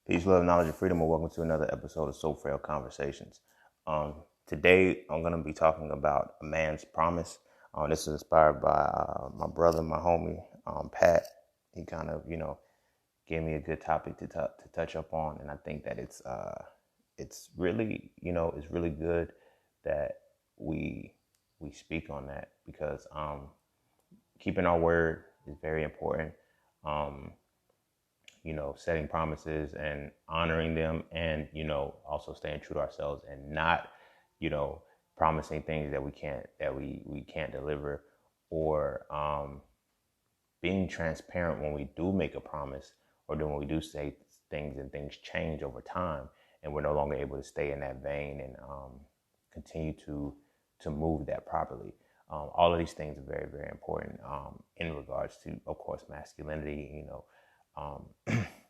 Peace, love, knowledge, and freedom, and welcome to another episode of So Frail Conversations. Today, I'm going to be talking about a man's promise. This is inspired by my brother, my homie, Pat. He kind of, gave me a good topic to touch up on, and I think that it's really, it's really good that we speak on that because keeping our word is very important. Setting promises and honoring them, and, also staying true to ourselves and not, promising things that we can't deliver, or being transparent when we do make a promise, or then when we do say things and things change over time and we're no longer able to stay in that vein and continue to move that properly. All of these things are very, very important in regards to, of course, masculinity,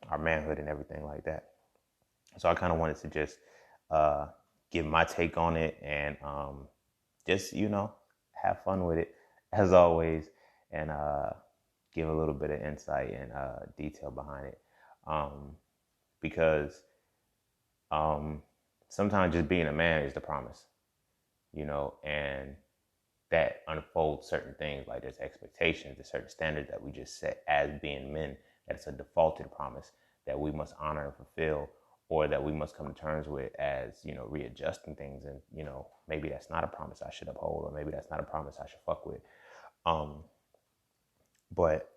our manhood and everything like that. So I kind of wanted to just give my take on it and just, have fun with it as always, and give a little bit of insight and detail behind it. Because sometimes just being a man is the promise, and that unfolds certain things, like there's expectations, there's certain standards that we just set as being men. That's a defaulted promise that we must honor and fulfill, or that we must come to terms with as, readjusting things. And, maybe that's not a promise I should uphold, or maybe that's not a promise I should fuck with. But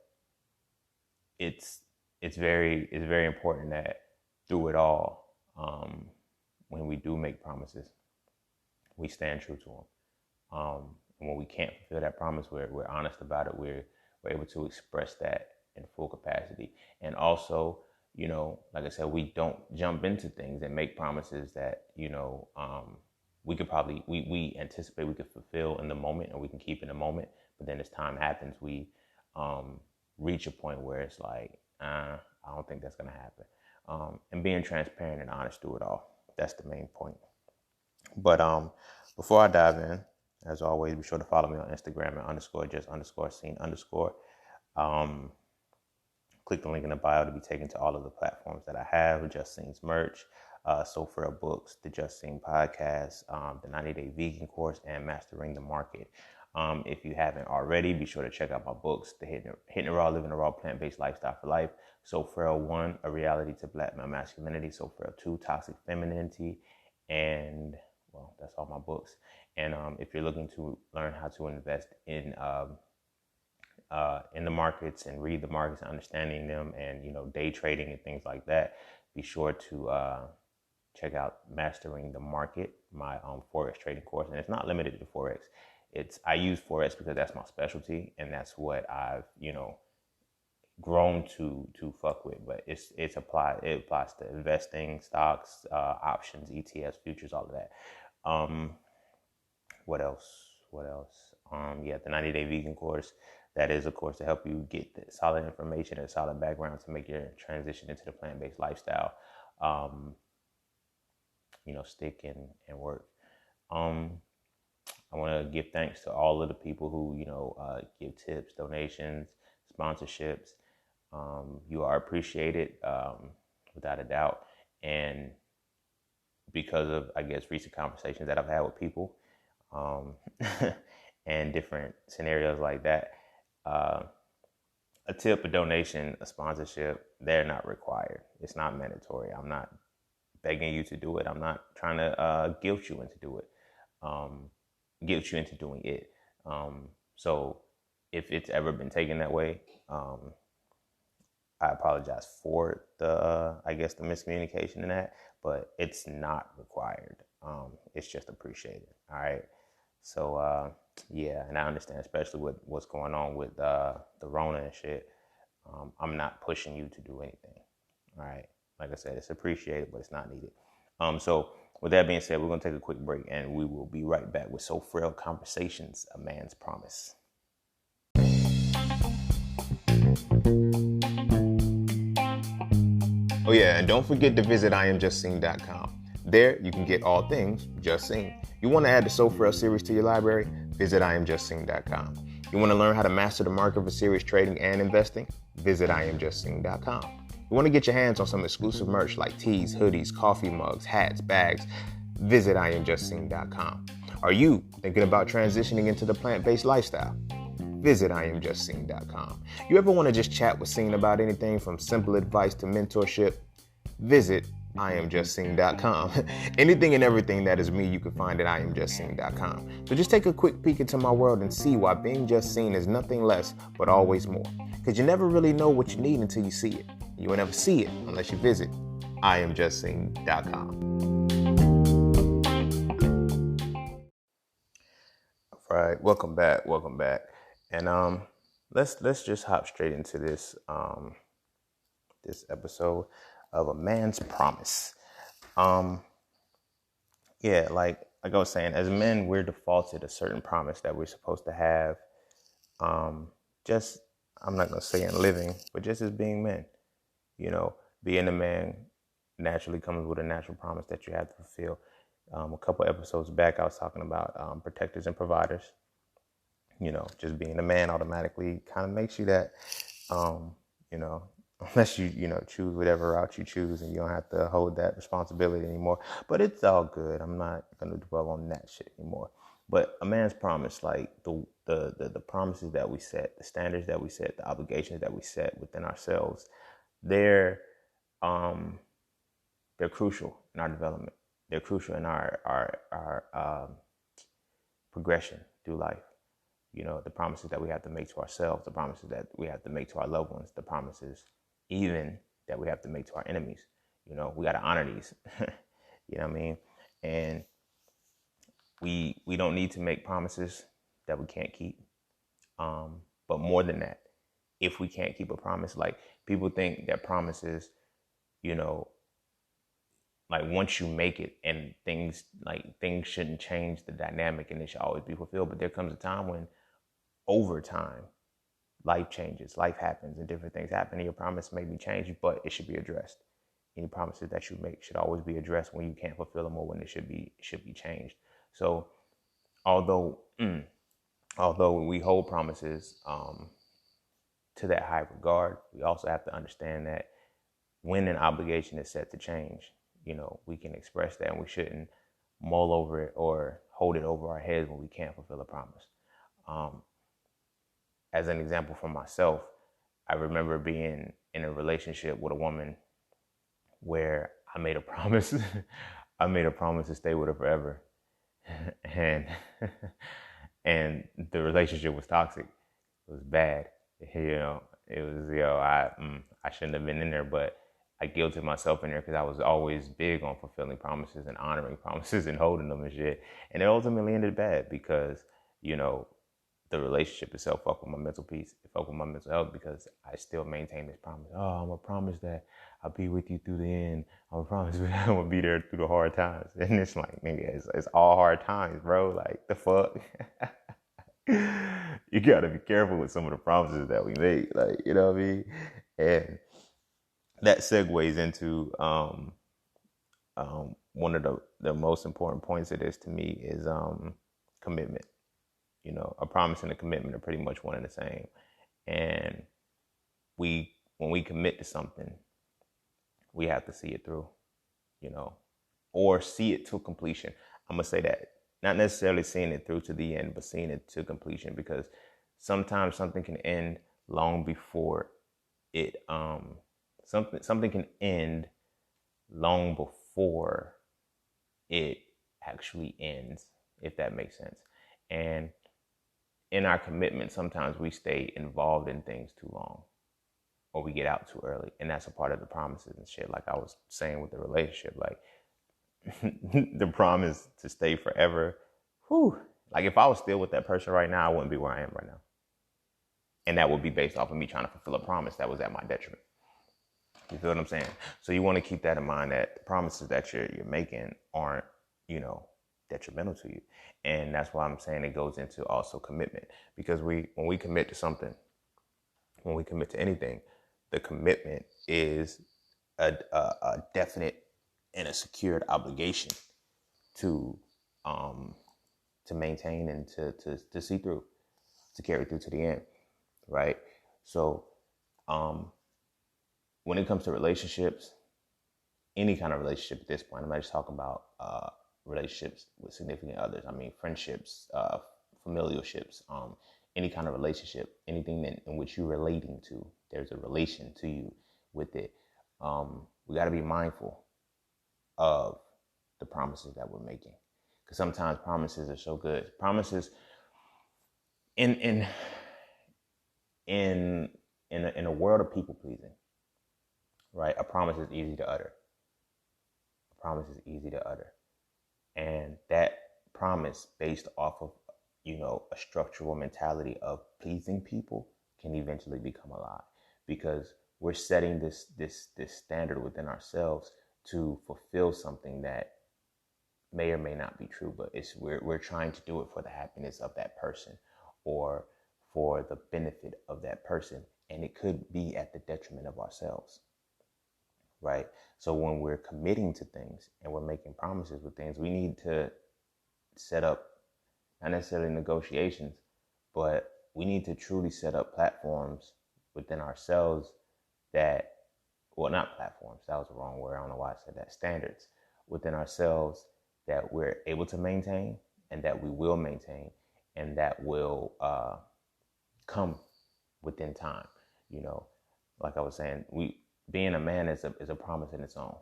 it's very important that through it all, when we do make promises, we stand true to them. And when we can't fulfill that promise, we're honest about it. We're able to express that in full capacity. And also, like I said, we don't jump into things and make promises that, we could probably, we anticipate we could fulfill in the moment, and we can keep in the moment. But then as time happens, we reach a point where it's like, I don't think that's going to happen. And being transparent and honest through it all. That's the main point. But before I dive in, as always, be sure to follow me on Instagram at _just_scene_. Click the link in the bio to be taken to all of the platforms that I have: Just Scene's merch, So Frail books, the Just Scene podcast, the 90-day vegan course, and Mastering the Market. If you haven't already, be sure to check out my books: The Hitting It Raw, Living a Raw Plant-Based Lifestyle for Life; So Frail 1, A Reality to Black Male Masculinity; So Frail 2, Toxic Femininity; and, well, that's all my books. And if you're looking to learn how to invest in the markets and read the markets and understanding them, and, day trading and things like that, be sure to check out Mastering the Market, my Forex trading course. And it's not limited to Forex. I use Forex because that's my specialty, and that's what I've, grown to fuck with. But it applies to investing, stocks, options, ETFs, futures, all of that. What else? The 90-day vegan course. That is a course to help you get the solid information and solid background to make your transition into the plant-based lifestyle, stick and work. I want to give thanks to all of the people who, give tips, donations, sponsorships. You are appreciated, without a doubt. And because of, I guess, recent conversations that I've had with people, and different scenarios like that, a tip, a donation, a sponsorship, they're not required. It's not mandatory. I'm not begging you to do it. I'm not trying to guilt you into doing it. So if it's ever been taken that way, I apologize for the miscommunication in that, but it's not required. It's just appreciated. All right. So, and I understand, especially with what's going on with the Rona and shit. I'm not pushing you to do anything. All right. Like I said, it's appreciated, but it's not needed. So with that being said, we're going to take a quick break, and we will be right back with So Frail Conversations, A Man's Promise. Oh yeah, and don't forget to visit IamJustSeen.com. There, you can get all things Just Seen. You want to add the So Frail series to your library? Visit IamJustSeen.com. You want to learn how to master the market for serious trading and investing? Visit IamJustSeen.com. You want to get your hands on some exclusive merch like tees, hoodies, coffee mugs, hats, bags, visit IamJustSeen.com. Are you thinking about transitioning into the plant-based lifestyle? Visit IamJustSeen.com. You ever want to just chat with Scene about anything from simple advice to mentorship? Visit IamJustSeen.com. Anything and everything that is me, you can find at IamJustSeen.com. So just take a quick peek into my world and see why being just seen is nothing less but always more. Because you never really know what you need until you see it. You will never see it unless you visit IamJustSeen.com. All right, welcome back. And let's just hop straight into this this episode of A Man's Promise. Yeah, like I was saying, as men, we're defaulted a certain promise that we're supposed to have. Just, I'm not gonna say in living, but just as being men, being a man naturally comes with a natural promise that you have to fulfill. A couple episodes back, I was talking about protectors and providers. Just being a man automatically kind of makes you that, unless you choose whatever route you choose and you don't have to hold that responsibility anymore. But it's all good. I'm not going to dwell on that shit anymore. But a man's promise, like the promises that we set, the standards that we set, the obligations that we set within ourselves, they're crucial in our development. They're crucial in our progression through life. The promises that we have to make to ourselves, the promises that we have to make to our loved ones, the promises even that we have to make to our enemies. We got to honor these. You know what I mean? And we don't need to make promises that we can't keep. But more than that, if we can't keep a promise, like people think that promises, like once you make it and things shouldn't change the dynamic and it should always be fulfilled. But there comes a time when over time, life changes, life happens, and different things happen. And your promise may be changed, but it should be addressed. Any promises that you make should always be addressed when you can't fulfill them or when it should be changed. So, although we hold promises to that high regard, we also have to understand that when an obligation is set to change, we can express that, and we shouldn't mull over it or hold it over our heads when we can't fulfill a promise. As an example for myself, I remember being in a relationship with a woman where I made a promise. I made a promise to stay with her forever. And the relationship was toxic. It was bad. It was, I shouldn't have been in there, but I guilted myself in there because I was always big on fulfilling promises and honoring promises and holding them and shit. And it ultimately ended bad because, the relationship itself fucked with my mental peace. It fucked with my mental health because I still maintain this promise. Oh, I'm going to promise that I'll be with you through the end. I'm going to promise that I'm going to be there through the hard times. And it's like, nigga, it's all hard times, bro. Like, the fuck? You got to be careful with some of the promises that we make. Like, you know what I mean? And that segues into one of the most important points of this to me is commitment. A promise and a commitment are pretty much one and the same. And when we commit to something, we have to see it through, or see it to completion. I'm going to say that. Not necessarily seeing it through to the end, but seeing it to completion, because sometimes something can end long before it, something can end long before it actually ends, if that makes sense. And in our commitment, sometimes we stay involved in things too long, or we get out too early. And that's a part of the promises and shit. Like I was saying with the relationship, like the promise to stay forever. Whew. Like if I was still with that person right now, I wouldn't be where I am right now. And that would be based off of me trying to fulfill a promise that was at my detriment. You feel what I'm saying? So you want to keep that in mind, that the promises that you're making aren't, detrimental to you. And that's why I'm saying it goes into also commitment, because when we commit to something, when we commit to anything, the commitment is a definite and a secured obligation to maintain and to see through, to carry through to the end, right? So when it comes to relationships, any kind of relationship at this point, I'm not just talking about relationships with significant others. I mean, friendships, familialships, any kind of relationship, anything in which you're relating to, there's a relation to you with it. We got to be mindful of the promises that we're making, because sometimes promises are so good. Promises in a world of people pleasing, right? A promise is easy to utter. A promise is easy to utter, and that promise, based off of a structural mentality of pleasing people, can eventually become a lie, because we're setting this standard within ourselves to fulfill something that may or may not be true, but we're trying to do it for the happiness of that person or for the benefit of that person, and it could be at the detriment of ourselves, right? So when we're committing to things and we're making promises with things, we need to set up, not necessarily negotiations, but we need to truly set up platforms within ourselves that, well, not platforms, that was the wrong word, I don't know why I said that, standards within ourselves that we're able to maintain and that we will maintain and that will come within time. Like I was saying, being a man is a promise in its own,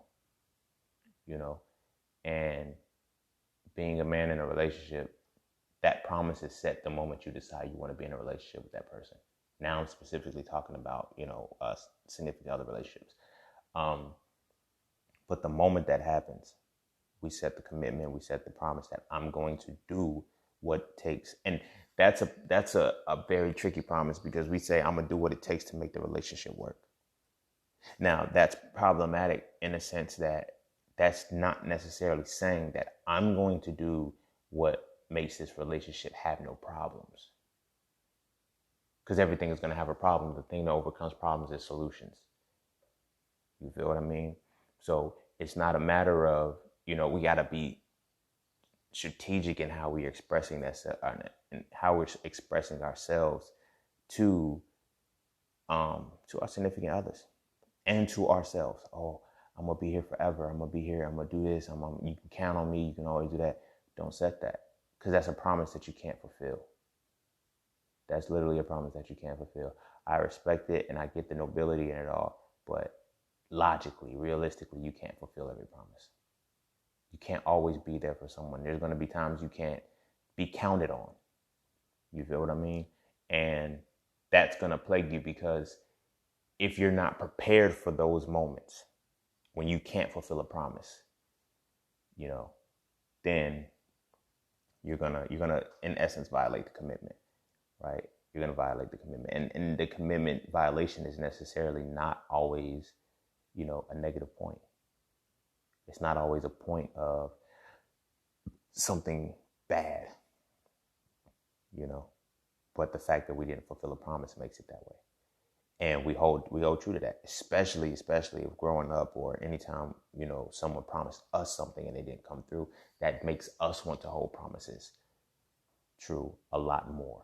and being a man in a relationship, that promise is set the moment you decide you want to be in a relationship with that person. Now I'm specifically talking about, significant other relationships. But the moment that happens, we set the commitment, we set the promise that I'm going to do what it takes. And that's a very tricky promise, because we say I'm gonna do what it takes to make the relationship work. Now that's problematic in a sense that that's not necessarily saying that I'm going to do what makes this relationship have no problems. Because everything is going to have a problem. The thing that overcomes problems is solutions. You feel what I mean? So it's not a matter of, we got to be strategic in how we're expressing that and how we're expressing ourselves to our significant others and to ourselves. Oh, I'm going to be here forever. I'm going to be here. I'm going to do this. You can count on me. You can always do that. Don't set that, because that's a promise that you can't fulfill. That's literally a promise that you can't fulfill. I respect it and I get the nobility in it all, but logically, realistically, you can't fulfill every promise. You can't always be there for someone. There's going to be times you can't be counted on. You feel what I mean? And that's going to plague you, because if you're not prepared for those moments when you can't fulfill a promise, then you're gonna in essence violate the commitment, right? You're gonna violate the commitment, and the commitment violation is necessarily not always, a negative point. It's not always a point of something bad, but the fact that we didn't fulfill a promise makes it that way. And we hold true to that, especially if growing up or anytime, someone promised us something and they didn't come through, that makes us want to hold promises true a lot more.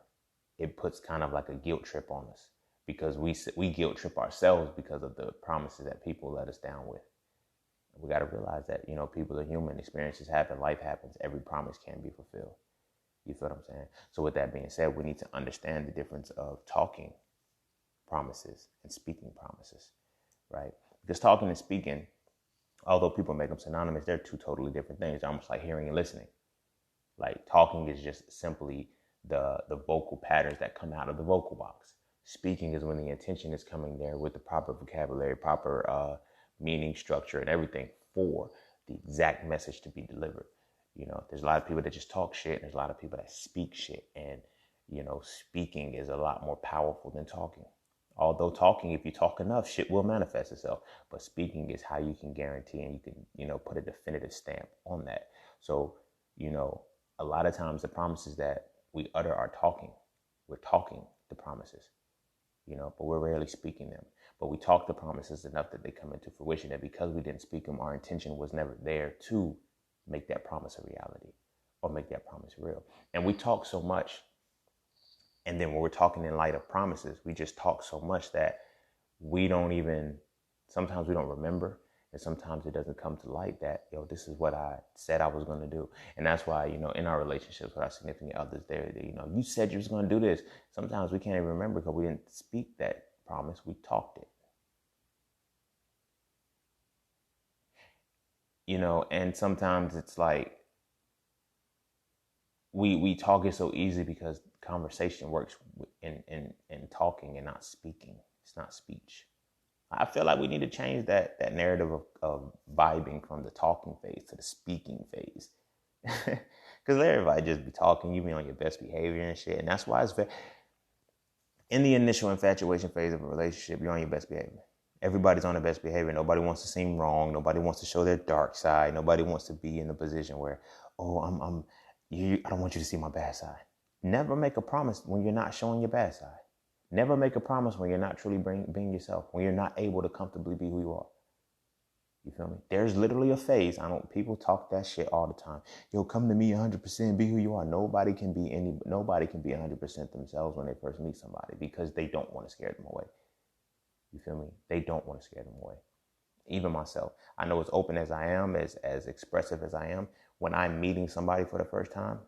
It puts kind of like a guilt trip on us, because we guilt trip ourselves because of the promises that people let us down with. We got to realize that, people are human, experiences happen, life happens, every promise can be fulfilled. You feel what I'm saying? So with that being said, we need to understand the difference of talking promises and speaking promises, right? Because talking and speaking, although people make them synonymous, they're two totally different things. They're almost like hearing and listening. Like talking is just simply the vocal patterns that come out of the vocal box. Speaking is when the intention is coming there with the proper vocabulary, proper meaning, structure, and everything for the exact message to be delivered. There's a lot of people that just talk shit, and there's a lot of people that speak shit. And, speaking is a lot more powerful than talking. Although talking, if you talk enough, shit will manifest itself. But speaking is how you can guarantee and you can, put a definitive stamp on that. So, a lot of times the promises that we utter are talking. We're talking the promises, but we're rarely speaking them. But we talk the promises enough that they come into fruition, that because we didn't speak them, our intention was never there to make that promise a reality or make that promise real. And we talk so much. And then when we're talking in light of promises, we just talk so much that we don't even sometimes we don't remember. And sometimes it doesn't come to light that, this is what I said I was going to do. And that's why, in our relationships with our significant others, you said you was going to do this. Sometimes we can't even remember because we didn't speak that promise. We talked it. And sometimes it's like we talk it so easy because conversation works in talking and not speaking. It's not speech. I feel like we need to change that narrative of vibing from the talking phase to the speaking phase. Because everybody just be talking, you be on your best behavior and shit. And that's why it's in the initial infatuation phase of a relationship, you're on your best behavior. Everybody's on their best behavior. Nobody wants to seem wrong. Nobody wants to show their dark side. Nobody wants to be in the position where, I don't want you to see my bad side. Never make a promise when you're not showing your bad side. Never make a promise when you're not truly being yourself, when you're not able to comfortably be who you are. You feel me? There's literally a phase. People talk that shit all the time. Yo, come to me 100%, be who you are. Nobody can be 100% themselves when they first meet somebody because they don't want to scare them away. You feel me? They don't want to scare them away. Even myself. I know as open as I am, as expressive as I am, when I'm meeting somebody for the first time,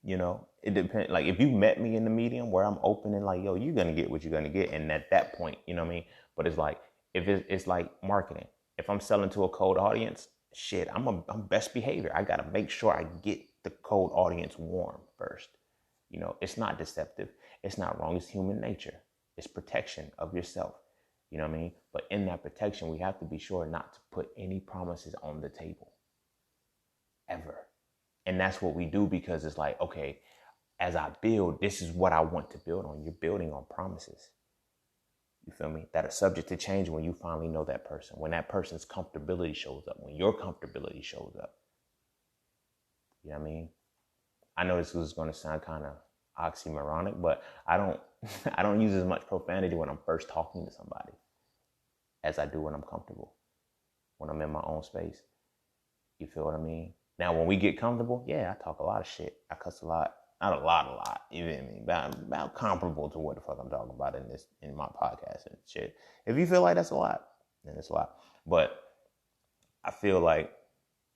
it depends. Like if you met me in the medium where I'm open and like, yo, you're going to get what you're going to get. And at that point, you know what I mean? But it's like, if it's like marketing, if I'm selling to a cold audience, shit, I'm best behavior. I got to make sure I get the cold audience warm first. It's not deceptive. It's not wrong. It's human nature. It's protection of yourself. You know what I mean? But in that protection, we have to be sure not to put any promises on the table. Ever. And that's what we do because it's like, okay, as I build, this is what I want to build on. You're building on promises. You feel me? That are subject to change when you finally know that person. When that person's comfortability shows up. When your comfortability shows up. You know what I mean? I know this is going to sound kind of oxymoronic, but I don't use as much profanity when I'm first talking to somebody as I do when I'm comfortable. When I'm in my own space. You feel what I mean? Now, when we get comfortable, yeah, I talk a lot of shit. I cuss a lot. Not a lot. You feel me? About comparable to what the fuck I'm talking about in my podcast and shit. If you feel like that's a lot, then it's a lot. But I feel like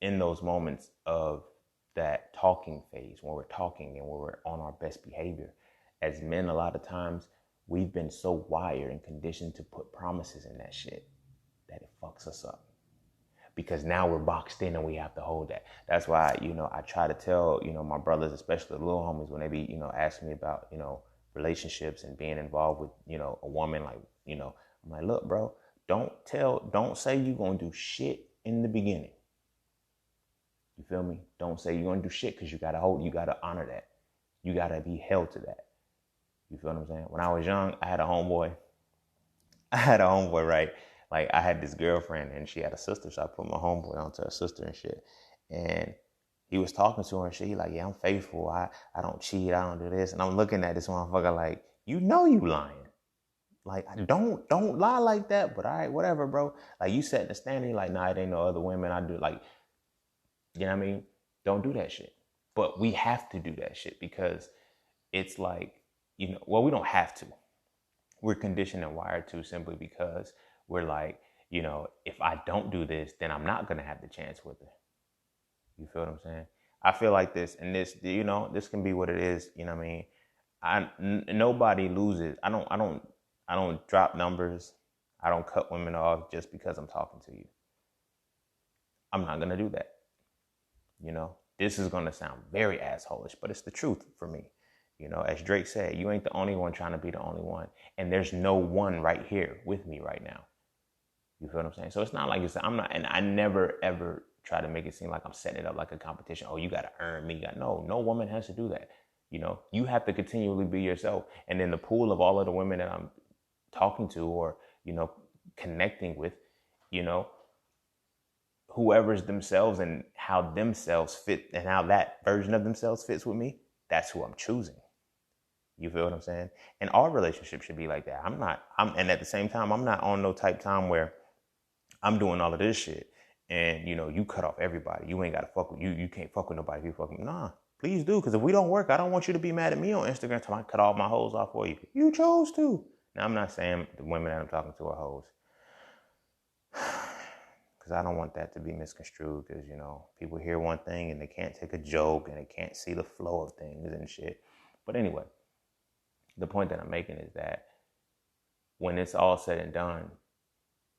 in those moments of that talking phase, when we're talking and when we're on our best behavior, as men, a lot of times we've been so wired and conditioned to put promises in that shit that it fucks us up. Because now we're boxed in and we have to hold that. That's why, I try to tell, my brothers, especially the little homies, when they be, asking me about, relationships and being involved with, a woman, like, I'm like, look, bro, don't say you're going to do shit in the beginning. You feel me? Don't say you're going to do shit because you got to honor that. You got to be held to that. You feel what I'm saying? When I was young, I had a homeboy, right? Like, I had this girlfriend and she had a sister, so I put my homeboy onto her sister and shit. And he was talking to her and shit. He like, yeah, I'm faithful. I don't cheat. I don't do this. And I'm looking at this motherfucker like, you lying. Like, don't lie like that. But all right, whatever, bro. Like, you setting the standard. Like, nah, it ain't no other women. I do, like, you know what I mean? Don't do that shit. But we have to do that shit because it's like, well, we don't have to. We're conditioned and wired to simply because we're like, if I don't do this, then I'm not going to have the chance with her. You feel what I'm saying? I feel like this, and this, this can be what it is. You know what I mean? Nobody loses. I don't drop numbers. I don't cut women off just because I'm talking to you. I'm not going to do that. This is going to sound very assholish, but it's the truth for me. As Drake said, you ain't the only one trying to be the only one. And there's no one right here with me right now. You feel what I'm saying? So it's not like I'm not, and I never ever try to make it seem like I'm setting it up like a competition. Oh, you got to earn me. No woman has to do that. You have to continually be yourself. And in the pool of all of the women that I'm talking to or, connecting with, whoever's themselves and how themselves fit and how that version of themselves fits with me, that's who I'm choosing. You feel what I'm saying? And our relationship should be like that. And at the same time, I'm not on no type time where I'm doing all of this shit and, you cut off everybody. You ain't got to fuck with you. You can't fuck with nobody if you fuck with me. Nah, please do. Because if we don't work, I don't want you to be mad at me on Instagram till I cut all my hoes off for you. You chose to. Now, I'm not saying the women that I'm talking to are hoes. because I don't want that to be misconstrued, because, you know, people hear one thing and they can't take a joke and they can't see the flow of things and shit. But anyway, the point that I'm making is that when it's all said and done,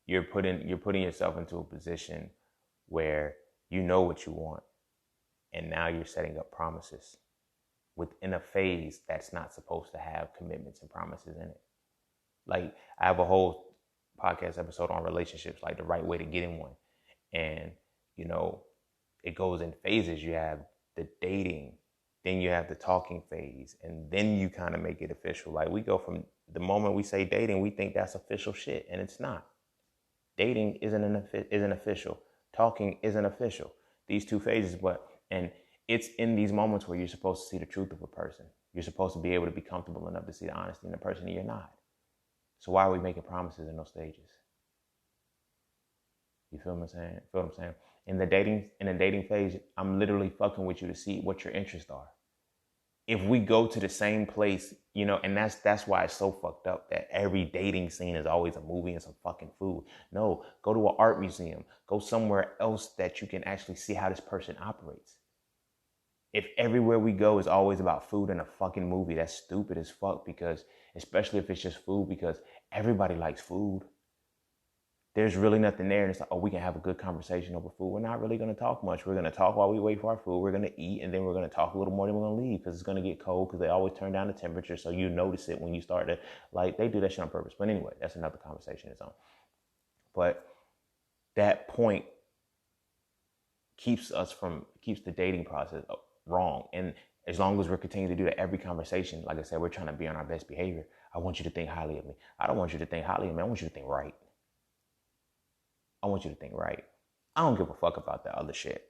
you're putting yourself into a position where you know what you want, and now you're setting up promises within a phase that's not supposed to have commitments and promises in it. Like, I have a whole podcast episode on relationships, like the right way to get in one. And, you know, it goes in phases. You have the dating, then you have the talking phase, and then you kind of make it official. Like, we go from the moment we say dating, we think that's official shit, and it's not. Dating isn't official. Talking isn't official. These two phases, and it's in these moments where you're supposed to see the truth of a person. You're supposed to be able to be comfortable enough to see the honesty in the person, and you're not. So why are we making promises in those stages? You feel what I'm saying? In the dating phase, I'm literally fucking with you to see what your interests are. If we go to the same place, you know, and that's why it's so fucked up that every dating scene is always a movie and some fucking food. No, go to an art museum. Go somewhere else that you can actually see how this person operates. If everywhere we go is always about food and a fucking movie, that's stupid as fuck, because, especially if it's just food, because everybody likes food. There's really nothing there, and it's like, oh, we can have a good conversation over food. We're not really going to talk much. We're going to talk while we wait for our food. We're going to eat, and then we're going to talk a little more, then we're going to leave, because it's going to get cold, because they always turn down the temperature, so you notice it when you start to, like, they do that shit on purpose. But anyway, that's another conversation its own. But that point keeps the dating process wrong. And as long as we're continuing to do that every conversation, like I said, we're trying to be on our best behavior. I want you to think highly of me. I don't want you to think highly of me. I want you to think right. I want you to think right. I don't give a fuck about that other shit.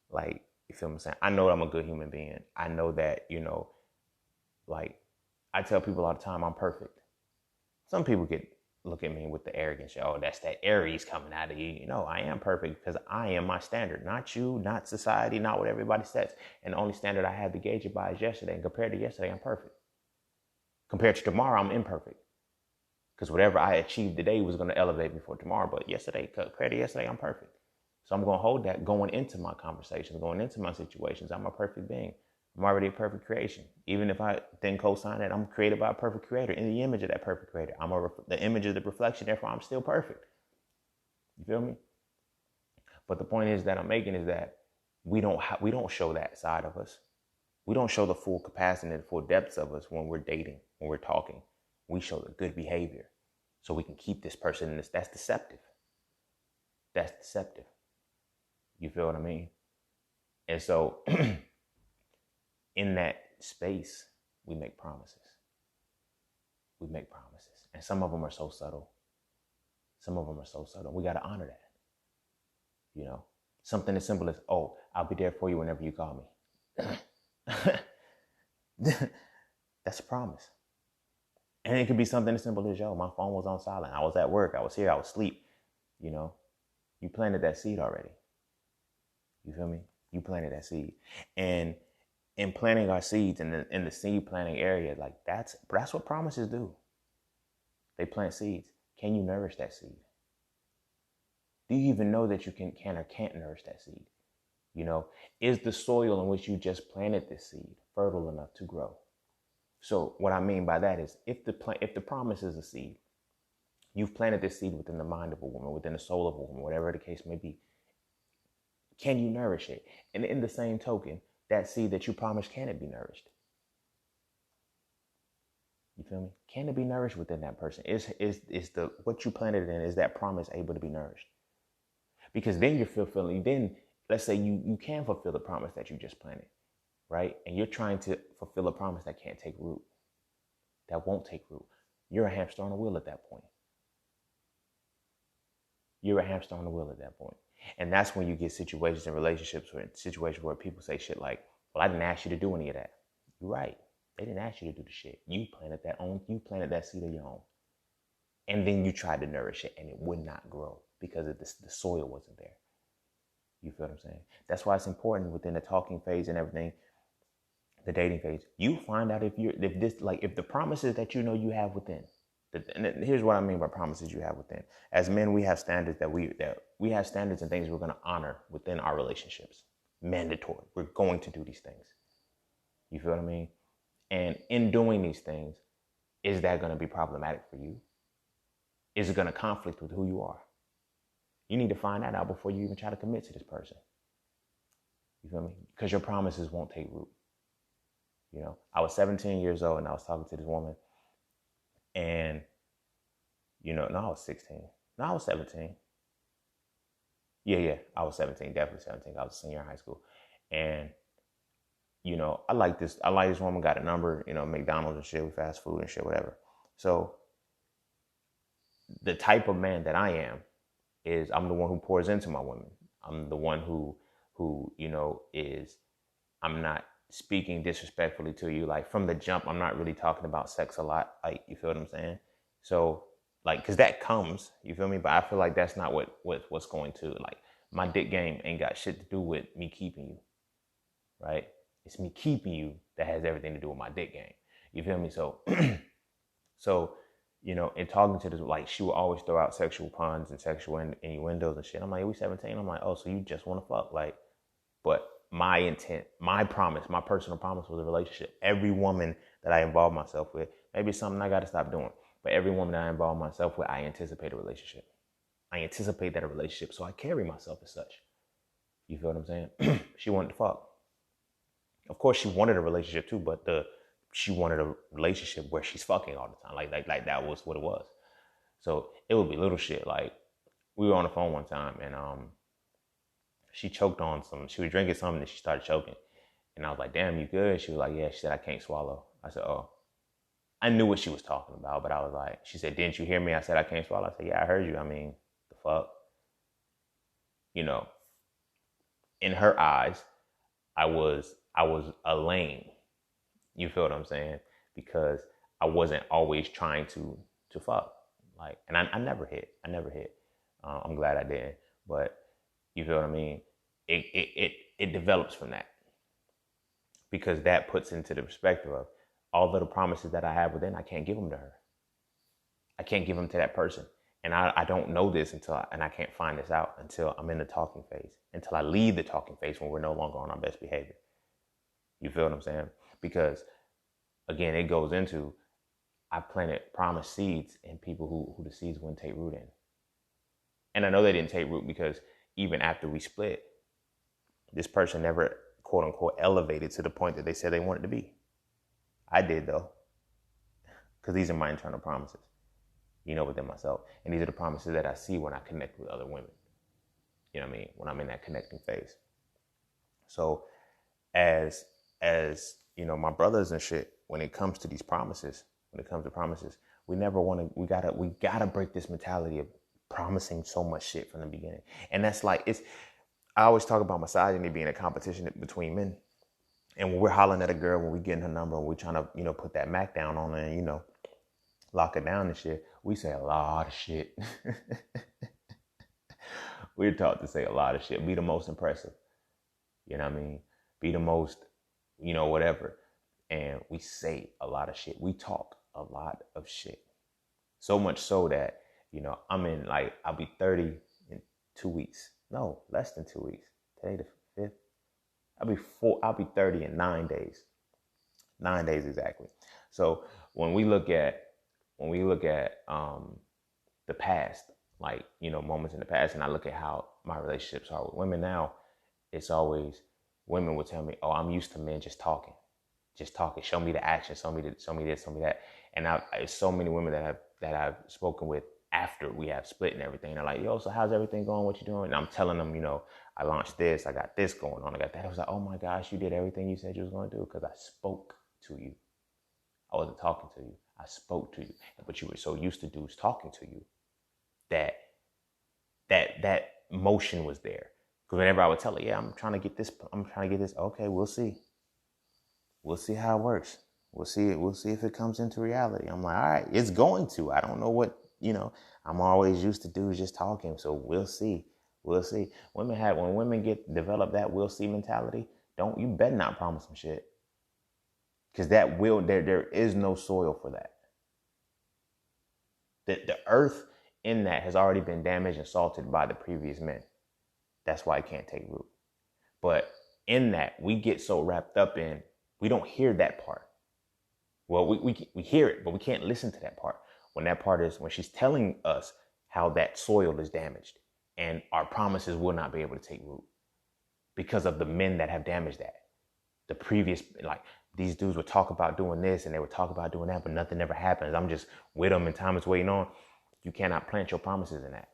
Like, you feel what I'm saying? I know I'm a good human being. I know that, you know, like, I tell people all the time, I'm perfect. Some people look at me with the arrogance. Oh, that's that Aries coming out of you. You know, I am perfect because I am my standard. Not you, not society, not what everybody says. And the only standard I have to gauge it by is yesterday. And compared to yesterday, I'm perfect. Compared to tomorrow, I'm imperfect. Because whatever I achieved today was going to elevate me for tomorrow. But compared to yesterday, I'm perfect. So I'm going to hold that going into my conversations, going into my situations. I'm a perfect being. I'm already a perfect creation. Even if I then co-sign that, I'm created by a perfect creator, in the image of that perfect creator. I'm the image of the reflection, therefore I'm still perfect. You feel me? But the point is that I'm making is that we don't show that side of us. We don't show the full capacity and the full depths of us when we're dating, when we're talking. We show the good behavior so we can keep this person in this. That's deceptive. That's deceptive. You feel what I mean? And so in that space, we make promises. We make promises. And some of them are so subtle. We got to honor that. You know, something as simple as, oh, I'll be there for you whenever you call me. That's a promise. And it could be something as simple as, yo, my phone was on silent. I was at work. I was here. I was asleep. You know, you planted that seed already. You feel me? You planted that seed. And in planting our seeds in the seed planting area, like that's what promises do. They plant seeds. Can you nourish that seed? Do you even know that you can or can't nourish that seed? You know, is the soil in which you just planted this seed fertile enough to grow? So what I mean by that is, if the promise is a seed, you've planted this seed within the mind of a woman, within the soul of a woman, whatever the case may be. Can you nourish it? And in the same token, that seed that you promised, can it be nourished? You feel me? Can it be nourished within that person? Is the what you planted in, is that promise able to be nourished? Because then you're fulfilling. Then let's say you can fulfill the promise that you just planted, right? And you're trying to fulfill a promise that can't take root, that won't take root. You're a hamster on a wheel at that point. And that's when you get situations in relationships or in situations where people say shit like, well, I didn't ask you to do any of that. You're right. They didn't ask you to do the shit. You planted that seed of your own. And then you tried to nourish it and it would not grow because the soil wasn't there. You feel what I'm saying? That's why it's important within the talking phase and everything, the dating phase, you find out if the promises that you know you have within, And here's what I mean by promises you have within. As men, we have standards that we have standards and things we're going to honor within our relationships. Mandatory. We're going to do these things. You feel what I mean? And in doing these things, is that going to be problematic for you? Is it going to conflict with who you are? You need to find that out before you even try to commit to this person. You feel me? Because your promises won't take root. You know, I was 17 years old and I was talking to this woman, and I was 16. No, I was 17. Yeah, I was 17, definitely 17. I was a senior in high school. And, I like this woman, got a number, McDonald's and shit, with fast food and shit, whatever. So the type of man that I am is I'm the one who pours into my women. I'm the one who I'm not speaking disrespectfully to you. Like from the jump, I'm not really talking about sex a lot. Like, you feel what I'm saying? So like, cause that comes, you feel me? But I feel like that's not what's going to, like, my dick game ain't got shit to do with me keeping you, right? It's me keeping you that has everything to do with my dick game. You feel me? So, in talking to this, like, she will always throw out sexual puns and sexual innuendos and shit. I'm like, we 17. I'm like, oh, so you just want to fuck? Like, but my intent, my promise, my personal promise was a relationship. Every woman that I involve myself with, maybe it's something I got to stop doing, but every woman that I involve myself with, I anticipate a relationship. I anticipate that a relationship, so I carry myself as such. You feel what I'm saying? She wanted to fuck. Of course, she wanted a relationship too, but she wanted a relationship where she's fucking all the time. Like that was what it was. So it would be little shit. Like, we were on the phone one time and she choked on some. She was drinking something and she started choking. And I was like, damn, you good? She was like, yeah. She said, I can't swallow. I said, oh. I knew what she was talking about, but I was like, she said, didn't you hear me? I said, I can't swallow. I said, yeah, I heard you. I mean, the fuck? In her eyes, I was a lame. You feel what I'm saying? Because I wasn't always trying to fuck. Like, and I never hit. I'm glad I didn't. But you feel what I mean? It develops from that. Because that puts into the perspective of all of the promises that I have within, I can't give them to her. I can't give them to that person. And I don't know this and I can't find this out until I'm in the talking phase, until I leave the talking phase when we're no longer on our best behavior. You feel what I'm saying? Because, again, it goes into, I planted promised seeds in people who the seeds wouldn't take root in. And I know they didn't take root because even after we split, this person never, quote unquote, elevated to the point that they said they wanted to be. I did, though, because these are my internal promises, within myself. And these are the promises that I see when I connect with other women. You know what I mean? When I'm in that connecting phase. So as my brothers and shit, when it comes to these promises, we gotta break this mentality of promising so much shit from the beginning. And that's like, I always talk about misogyny being a competition between men. And when we're hollering at a girl, when we getting her number, and we trying to, put that Mac down on her and, lock her down and shit, we say a lot of shit. We're taught to say a lot of shit. Be the most impressive. You know what I mean? Be the most, whatever. And we say a lot of shit. We talk a lot of shit. So much so that, I'll be 30 in 2 weeks. No, less than 2 weeks. Today the 5th. I'll be 30 in 9 days. 9 days exactly. So when we look at the past, like, moments in the past, and I look at how my relationships are with women now, it's always women will tell me, oh, I'm used to men just talking. Show me the action. Show me this, show me that. And there's so many women that I've spoken with after we have split and everything. They're like, yo, so how's everything going? What you doing? And I'm telling them, I launched this. I got this going on. I got that. I was like, oh my gosh, you did everything you said you was going to do, because I spoke to you. I wasn't talking to you. I spoke to you. But you were so used to dudes talking to you that motion was there. Because whenever I would tell her, yeah, I'm trying to get this. Okay, we'll see. We'll see how it works. We'll see if it comes into reality. I'm like, all right, it's going to. I don't know what, I'm always used to dudes just talking. So we'll see. We'll see. When women develop that we'll see mentality, you better not promise some shit. Because there is no soil for that. The earth in that has already been damaged and salted by the previous men. That's why it can't take root. But in that, we get so wrapped up in, we don't hear that part. Well, we hear it, but we can't listen to that part. When that part is, when she's telling us how that soil is damaged and our promises will not be able to take root because of the men that have damaged that. The previous, like, these dudes would talk about doing this and they would talk about doing that, but nothing ever happens. I'm just with them and time is waiting on. You cannot plant your promises in that.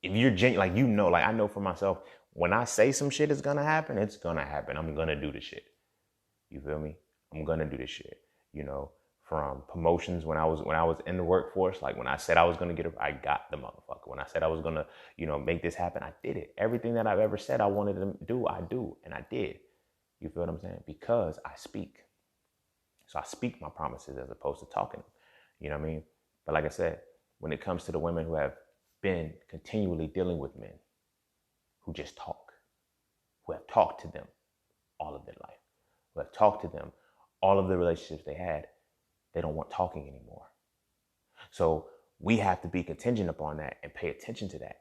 If you're genuine, like, you know, like I know for myself, when I say some shit is gonna happen, it's gonna happen. I'm gonna do the shit. You feel me? I'm gonna do this shit. You know, from promotions when I was in the workforce, like when I said I was gonna I got the motherfucker. When I said I was gonna, you know, make this happen, I did it. Everything that I've ever said I wanted to do, I do, and I did. You feel what I'm saying? Because I speak. So I speak my promises as opposed to talking them. You know what I mean? But like I said, when it comes to the women who have been continually dealing with men who just talk, who have talked to them all of their life, who have talked to them all of the relationships they had, they don't want talking anymore. So we have to be contingent upon that and pay attention to that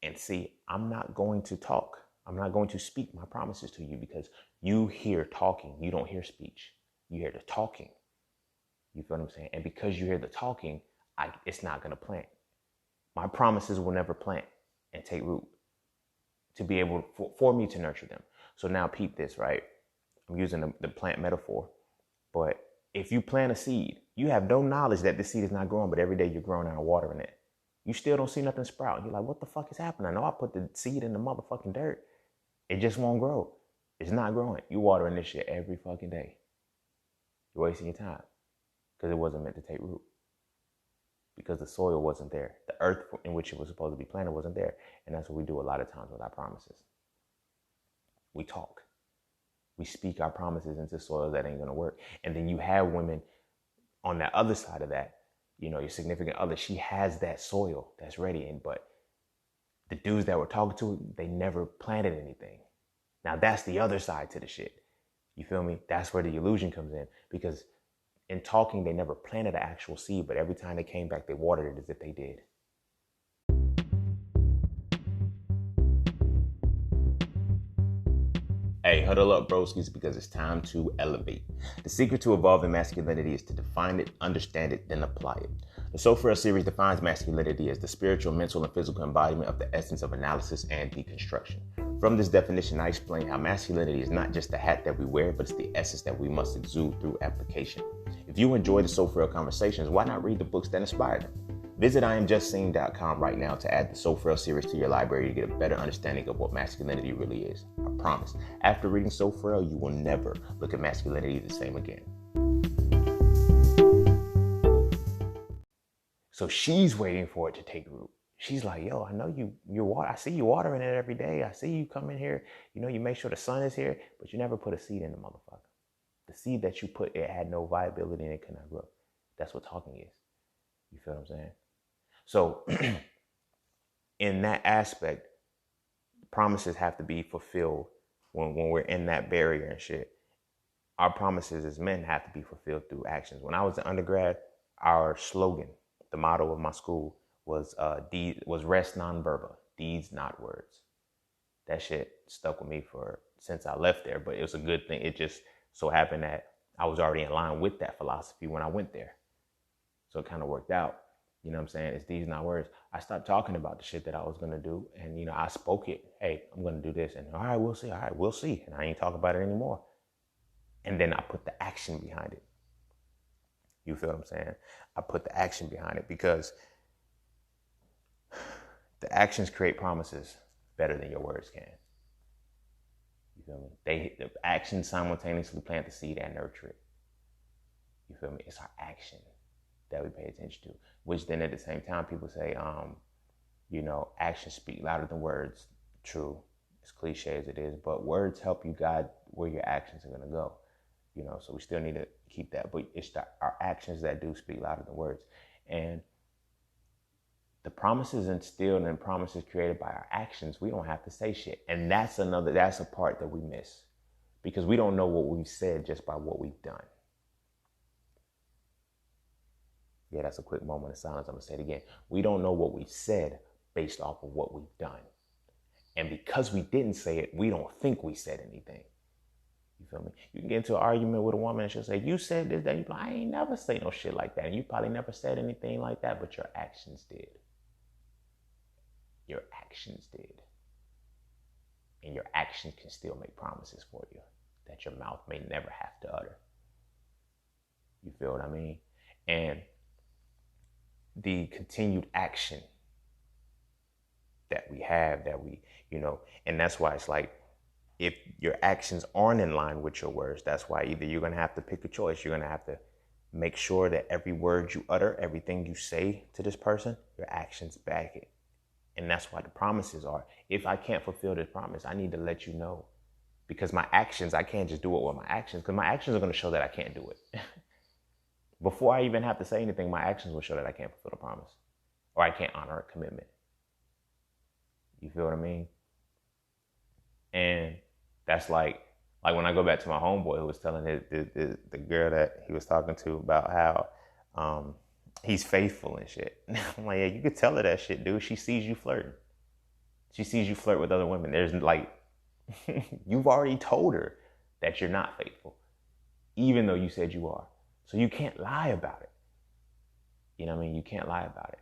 and see, I'm not going to talk. I'm not going to speak my promises to you because you hear talking. You don't hear speech. You hear the talking. You feel what I'm saying? And because you hear the talking, it's not going to plant. My promises will never plant and take root to be able for me to nurture them. So now peep this, right? I'm using the plant metaphor, but if you plant a seed, you have no knowledge that the seed is not growing, but every day you're growing out of watering it. You still don't see nothing sprout. You're like, what the fuck is happening? I know I put the seed in the motherfucking dirt. It just won't grow. It's not growing. You watering this shit every fucking day. You're wasting your time because it wasn't meant to take root. Because the soil wasn't there. The earth in which it was supposed to be planted wasn't there. And that's what we do a lot of times with our promises. We talk. We speak our promises into soil that ain't going to work. And then you have women on that other side of that, you know, your significant other, she has that soil that's ready. But the dudes that we're talking to, they never planted anything. Now that's the other side to the shit. You feel me? That's where the illusion comes in, because in talking, they never planted an actual seed, but every time they came back, they watered it as if they did. Hey, huddle up, broskies, because it's time to elevate. The secret to evolving masculinity is to define it, understand it, then apply it. The So Frail series defines masculinity as the spiritual, mental, and physical embodiment of the essence of analysis and deconstruction. From this definition, I explain how masculinity is not just the hat that we wear, but it's the essence that we must exude through application. If you enjoy the So Frail conversations, why not read the books that inspired them? Visit IamJustSeen.com right now to add the So Frail series to your library to get a better understanding of what masculinity really is. I promise, after reading So Frail, you will never look at masculinity the same again. So she's waiting for it to take root. She's like, yo, I know you're water. I see you watering it every day. I see you come in here. You know, you make sure the sun is here, but you never put a seed in the motherfucker. The seed that you put, it had no viability and it could not grow. That's what talking is. You feel what I'm saying? So in that aspect, promises have to be fulfilled when we're in that barrier and shit. Our promises as men have to be fulfilled through actions. When I was an undergrad, our slogan, the motto of my school was res non verba, deeds not words. That shit stuck with me since I left there, but it was a good thing. It just so happened that I was already in line with that philosophy when I went there. So it kind of worked out. You know what I'm saying? It's deeds, not words. I stopped talking about the shit that I was going to do. And, you know, I spoke it. Hey, I'm going to do this. And all right, we'll see. All right, we'll see. And I ain't talk about it anymore. And then I put the action behind it. You feel what I'm saying? I put the action behind it because the actions create promises better than your words can. You feel me? The actions simultaneously plant the seed and nurture it. You feel me? It's our action that we pay attention to, which then at the same time people say, you know, actions speak louder than words. True, as cliche as it is, but words help you guide where your actions are going to go. You know, so we still need to keep that, but it's our actions that do speak louder than words. And the promises instilled and promises created by our actions, we don't have to say shit. And that's a part that we miss, because we don't know what we've said just by what we've done. Yeah, that's a quick moment of silence. I'm going to say it again. We don't know what we said based off of what we've done. And because we didn't say it, we don't think we said anything. You feel me? You can get into an argument with a woman and she'll say, you said this, that. You like, I ain't never say no shit like that. And you probably never said anything like that, but your actions did. Your actions did. And your actions can still make promises for you that your mouth may never have to utter. You feel what I mean? And the continued action that we have, and that's why it's like, if your actions aren't in line with your words, that's why either you're going to have to pick a choice. You're going to have to make sure that every word you utter, everything you say to this person, your actions back it. And that's why the promises are, if I can't fulfill this promise, I need to let you know. Because my actions, I can't just do it with my actions, because my actions are going to show that I can't do it. Before I even have to say anything, my actions will show that I can't fulfill the promise, or I can't honor a commitment. You feel what I mean? And that's like when I go back to my homeboy who was telling the girl that he was talking to about how he's faithful and shit. I'm like, yeah, you could tell her that shit, dude. She sees you flirting. She sees you flirt with other women. There's like, you've already told her that you're not faithful, even though you said you are. So you can't lie about it. You know what I mean? You can't lie about it.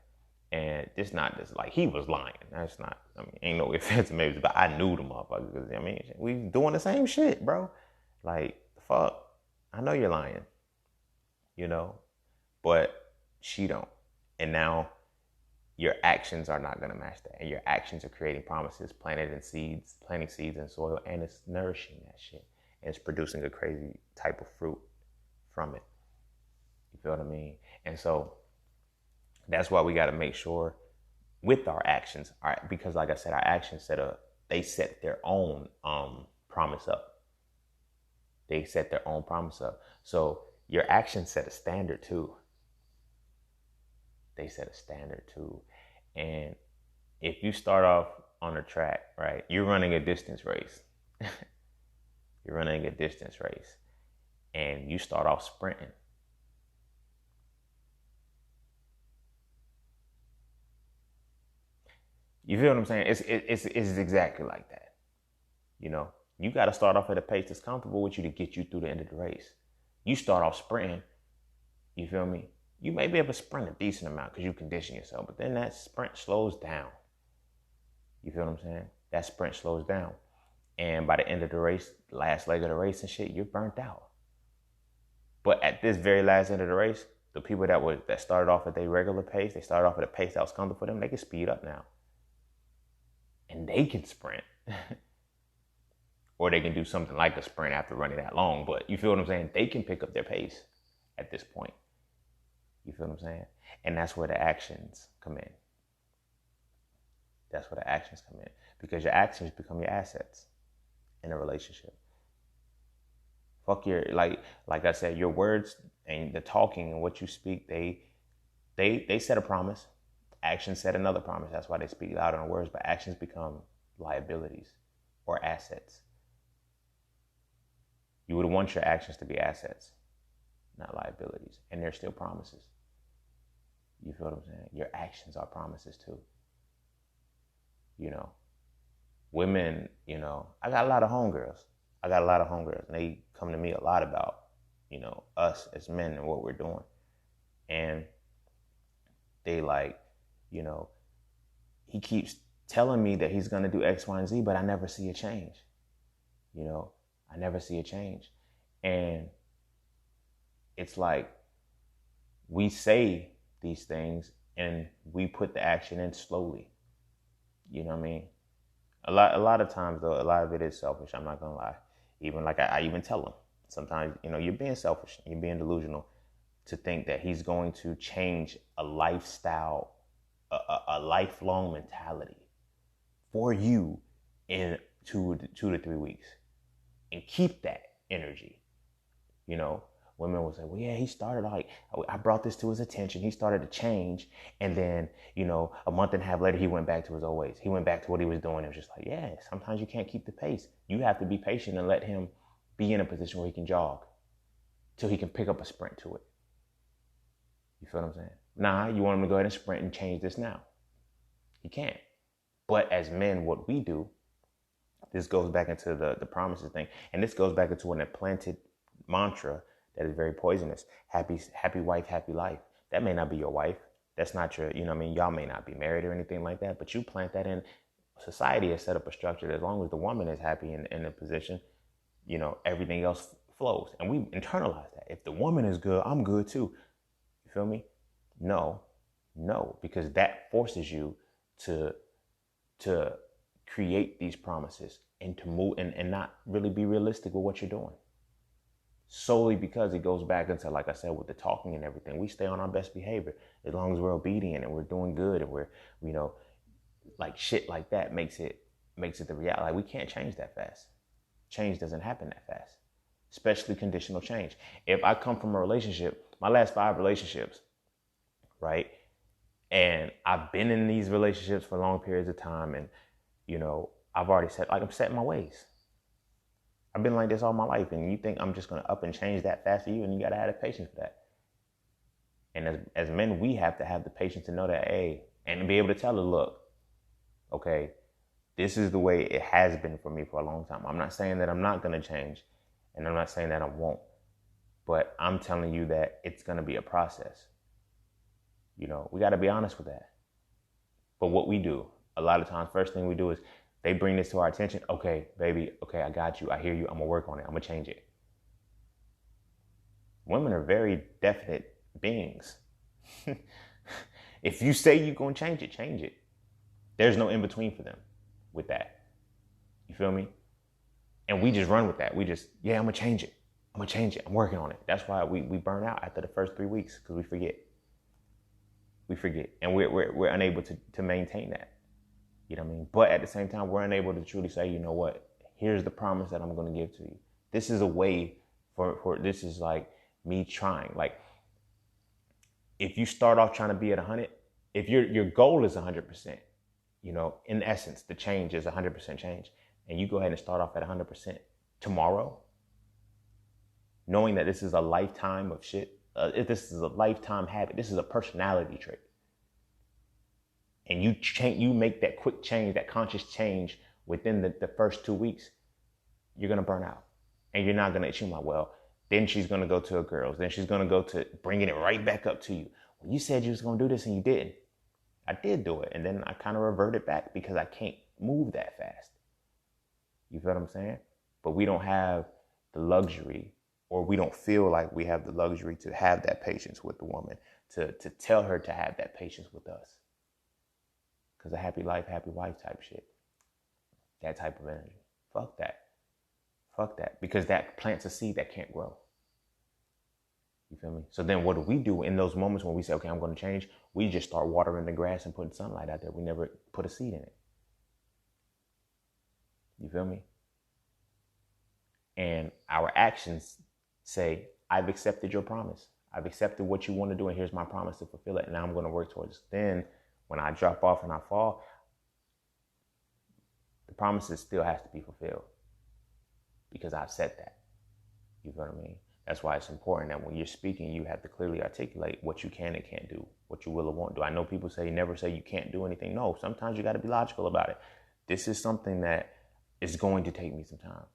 And it's not just like he was lying. That's not, ain't no offense maybe, but I knew the motherfucker. Because, we doing the same shit, bro. Like, fuck, I know you're lying, but she don't. And now your actions are not going to match that. And your actions are creating promises, planting seeds in soil, and it's nourishing that shit. And it's producing a crazy type of fruit from it. You feel what I mean? And so that's why we got to make sure with our actions, all right, because like I said, our actions set their own promise up. They set their own promise up. So your actions set a standard too. They set a standard too. And if you start off on a track, right, you're running a distance race. You're running a distance race and you start off sprinting. You feel what I'm saying? It's exactly like that. You got to start off at a pace that's comfortable with you to get you through the end of the race. You start off sprinting, you feel me? You may be able to sprint a decent amount because you condition yourself, but then that sprint slows down. You feel what I'm saying? That sprint slows down. And by the end of the race, last leg of the race and shit, you're burnt out. But at this very last end of the race, the people that started off at their regular pace, they started off at a pace that was comfortable for them, they can speed up now. And they can sprint. Or they can do something like a sprint after running that long. But you feel what I'm saying? They can pick up their pace at this point. You feel what I'm saying? And that's where the actions come in. That's where the actions come in. Because your actions become your assets in a relationship. Fuck like I said, your words and the talking and what you speak, they set a promise. Actions set another promise. That's why they speak louder than words, but actions become liabilities or assets. You would want your actions to be assets, not liabilities. And they're still promises. You feel what I'm saying? Your actions are promises too. Women, I got a lot of homegirls. And they come to me a lot about, us as men and what we're doing. And they like, he keeps telling me that he's going to do X, Y, and Z, but I never see a change. I never see a change. And it's like we say these things and we put the action in slowly. You know what I mean? A lot of times, though, a lot of it is selfish. I'm not going to lie. Even like I even tell him sometimes, you're being selfish. You're being delusional to think that he's going to change a lifestyle, a lifelong mentality for you in 2 to 3 weeks and keep that energy. Women will say, well, yeah, he started like, I brought this to his attention. He started to change. And then, a month and a half later, he went back to his old ways. He went back to what he was doing. It was just like, yeah, sometimes you can't keep the pace. You have to be patient and let him be in a position where he can jog till he can pick up a sprint to it. You feel what I'm saying? Nah, you want him to go ahead and sprint and change this now. He can't. But as men, what we do, this goes back into the promises thing. And this goes back into an implanted mantra that is very poisonous. Happy wife, happy life. That may not be your wife. That's not your, you know what I mean? Y'all may not be married or anything like that, but you plant that in. Society has set up a structure that as long as the woman is happy in a position, you know, everything else flows. And we internalize that. If the woman is good, I'm good too. You feel me? No, because that forces you to create these promises and to move and not really be realistic with what you're doing. Solely because it goes back into, like I said, with the talking and everything. We stay on our best behavior as long as we're obedient and we're doing good and we're, you know, like shit like that makes it the reality. Like we can't change that fast. Change doesn't happen that fast, especially conditional change. If I come from a relationship, my last 5 relationships, right? And I've been in these relationships for long periods of time. And, you know, I've already said, like, I'm set in my ways. I've been like this all my life. And you think I'm just going to up and change that fast for you? And you got to have the patience for that. And as men, we have to have the patience to know that, hey, and be able to tell her, look, okay, this is the way it has been for me for a long time. I'm not saying that I'm not going to change. And I'm not saying that I won't. But I'm telling you that it's going to be a process. You know, we got to be honest with that. But what we do, a lot of times, first thing we do is they bring this to our attention. Okay, baby, okay, I got you. I hear you. I'm going to work on it. I'm going to change it. Women are very definite beings. If you say you're going to change it, change it. There's no in between for them with that. You feel me? And we just run with that. We just, yeah, I'm going to change it. I'm going to change it. I'm working on it. That's why we burn out after the first 3 weeks, because we forget. We forget. And we're unable to maintain that. You know what I mean? But at the same time, we're unable to truly say, you know what? Here's the promise that I'm going to give to you. This is a way for this is like me trying. Like, if you start off trying to be at 100, if your goal is 100%, you know, in essence, the change is 100% change. And you go ahead and start off at 100% tomorrow, knowing that this is a lifetime of shit. If this is a lifetime habit, this is a personality trait. And you make that quick change, that conscious change within the first 2 weeks, you're going to burn out. And you're not going to achieve, like, well, then she's going to go to a girl's. Then she's going to go to bringing it right back up to you. Well, you said you was going to do this and you didn't. I did do it. And then I kind of reverted back because I can't move that fast. You feel what I'm saying? But we don't have the luxury, or we don't feel like we have the luxury to have that patience with the woman, to tell her to have that patience with us. Because a happy life, happy wife type shit. That type of energy. Fuck that. Fuck that. Because that plants a seed that can't grow. You feel me? So then what do we do in those moments when we say, okay, I'm going to change? We just start watering the grass and putting sunlight out there. We never put a seed in it. You feel me? And our actions say, I've accepted your promise. I've accepted what you want to do, and here's my promise to fulfill it. And now I'm going to work towards it. Then when I drop off and I fall, the promises still has to be fulfilled because I've said that. You feel what I mean? That's why it's important that when you're speaking, you have to clearly articulate what you can and can't do, what you will or won't do. I know people say, never say you can't do anything. No, sometimes you got to be logical about it. This is something that is going to take me some time.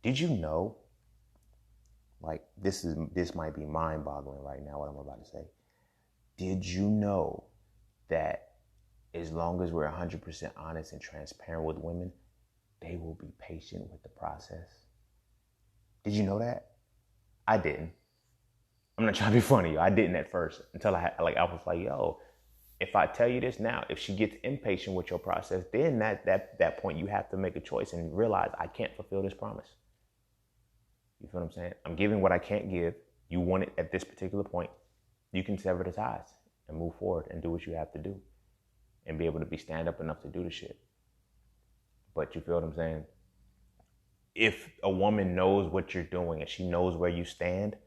Did you know, like, this might be mind-boggling right now, what I'm about to say. Did you know that as long as we're 100% honest and transparent with women, they will be patient with the process? Did you know that? I didn't. I'm not trying to be funny. I didn't at first until I was like, yo, if I tell you this now, if she gets impatient with your process, then that point you have to make a choice and realize I can't fulfill this promise. You feel what I'm saying? I'm giving what I can't give. You want it at this particular point. You can sever the ties and move forward and do what you have to do and be able to be stand up enough to do the shit. But you feel what I'm saying? If a woman knows what you're doing and she knows where you stand,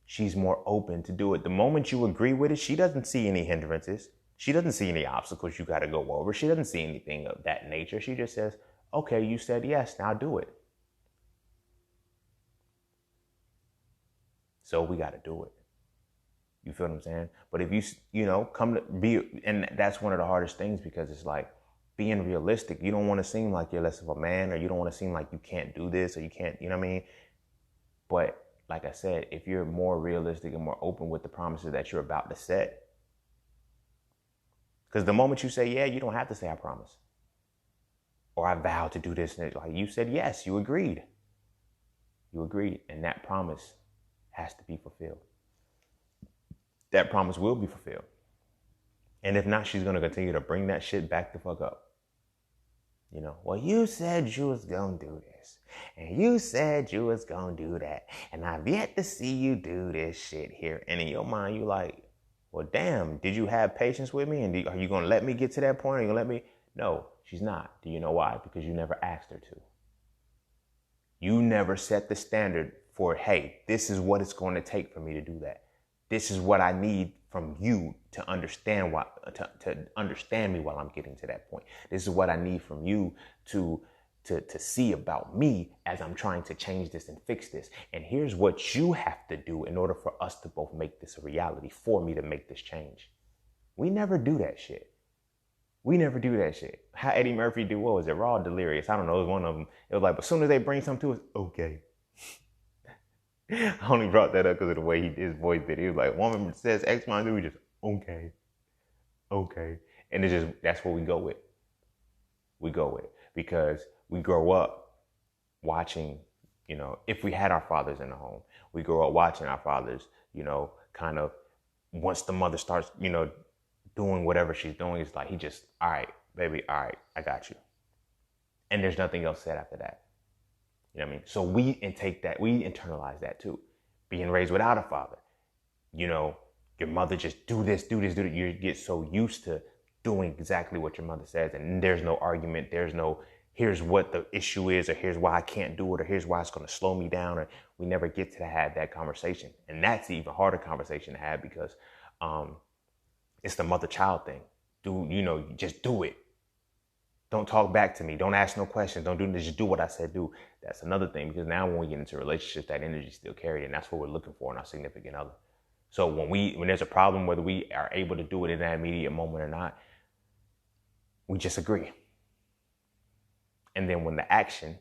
she's more open to do it. The moment you agree with it, she doesn't see any hindrances. She doesn't see any obstacles you got to go over. She doesn't see anything of that nature. She just says, okay, you said yes, now do it. So we got to do it. You feel what I'm saying? But if come to be, and that's one of the hardest things, because it's like being realistic. You don't want to seem like you're less of a man, or you don't want to seem like you can't do this, or you can't, you know what I mean? But like I said, if you're more realistic and more open with the promises that you're about to set, because the moment you say, yeah, you don't have to say I promise, or I vow to do this, and like you said, yes, you agreed. You agreed, and that promise has to be fulfilled. That promise will be fulfilled. And if not, she's going to continue to bring that shit back the fuck up. Well, you said you was going to do this, and you said you was going to do that, and I've yet to see you do this shit here. And in your mind, you like, well, damn, did you have patience with me? And are you going to let me get to that point? Are you going to let me? No, she's not. Do you know why? Because you never asked her to. You never set the standard for, hey, this is what it's going to take for me to do that. This is what I need from you to understand to understand me while I'm getting to that point. This is what I need from you to see about me as I'm trying to change this and fix this. And here's what you have to do in order for us to both make this a reality, for me to make this change. We never do that shit. We never do that shit. How Eddie Murphy do, what was it, Raw or Delirious? I don't know, it was one of them. It was like, but as soon as they bring something to us, okay. I only brought that up because of the way his voice did. He was like, woman says X, Y, and Z, we just, okay. And it's just, that's what we go with. We go with. Because we grow up watching, if we had our fathers in the home, we grow up watching our fathers, kind of, once the mother starts, doing whatever she's doing, it's like, he just, all right, baby, all right, I got you. And there's nothing else said after that. You know what I mean? So we internalize that too. Being raised without a father, your mother just do this. You get so used to doing exactly what your mother says, and there's no argument. There's no, here's what the issue is, or here's why I can't do it, or here's why it's going to slow me down. Or we never get to have that conversation. And that's the even harder conversation to have, because it's the mother-child thing. Just do it. Don't talk back to me. Don't ask no questions. Don't do this. Just do what I said do. That's another thing, because now when we get into relationships, that energy is still carried, and that's what we're looking for in our significant other. So when there's a problem, whether we are able to do it in that immediate moment or not, we just agree. And then when the action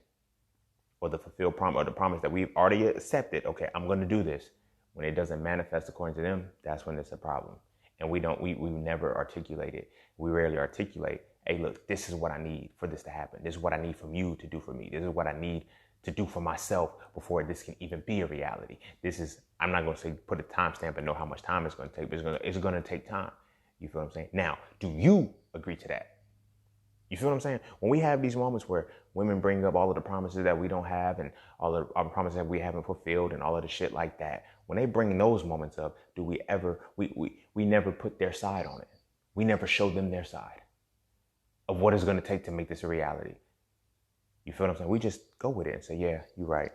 or the fulfilled promise, or the promise that we've already accepted, okay, I'm going to do this, when it doesn't manifest according to them, that's when it's a problem. And we never articulate it. We rarely articulate, hey, look, this is what I need for this to happen. This is what I need from you to do for me. This is what I need to do for myself before this can even be a reality. I'm not going to say put a timestamp and know how much time it's going to take, but it's going to take time. You feel what I'm saying? Now, do you agree to that? You feel what I'm saying? When we have these moments where women bring up all of the promises that we don't have, and all of our promises that we haven't fulfilled, and all of the shit like that, when they bring those moments up, do we ever, we never put their side on it. We never show them their side of what it's going to take to make this a reality. You feel what I'm saying? We just go with it and say, yeah, you're right.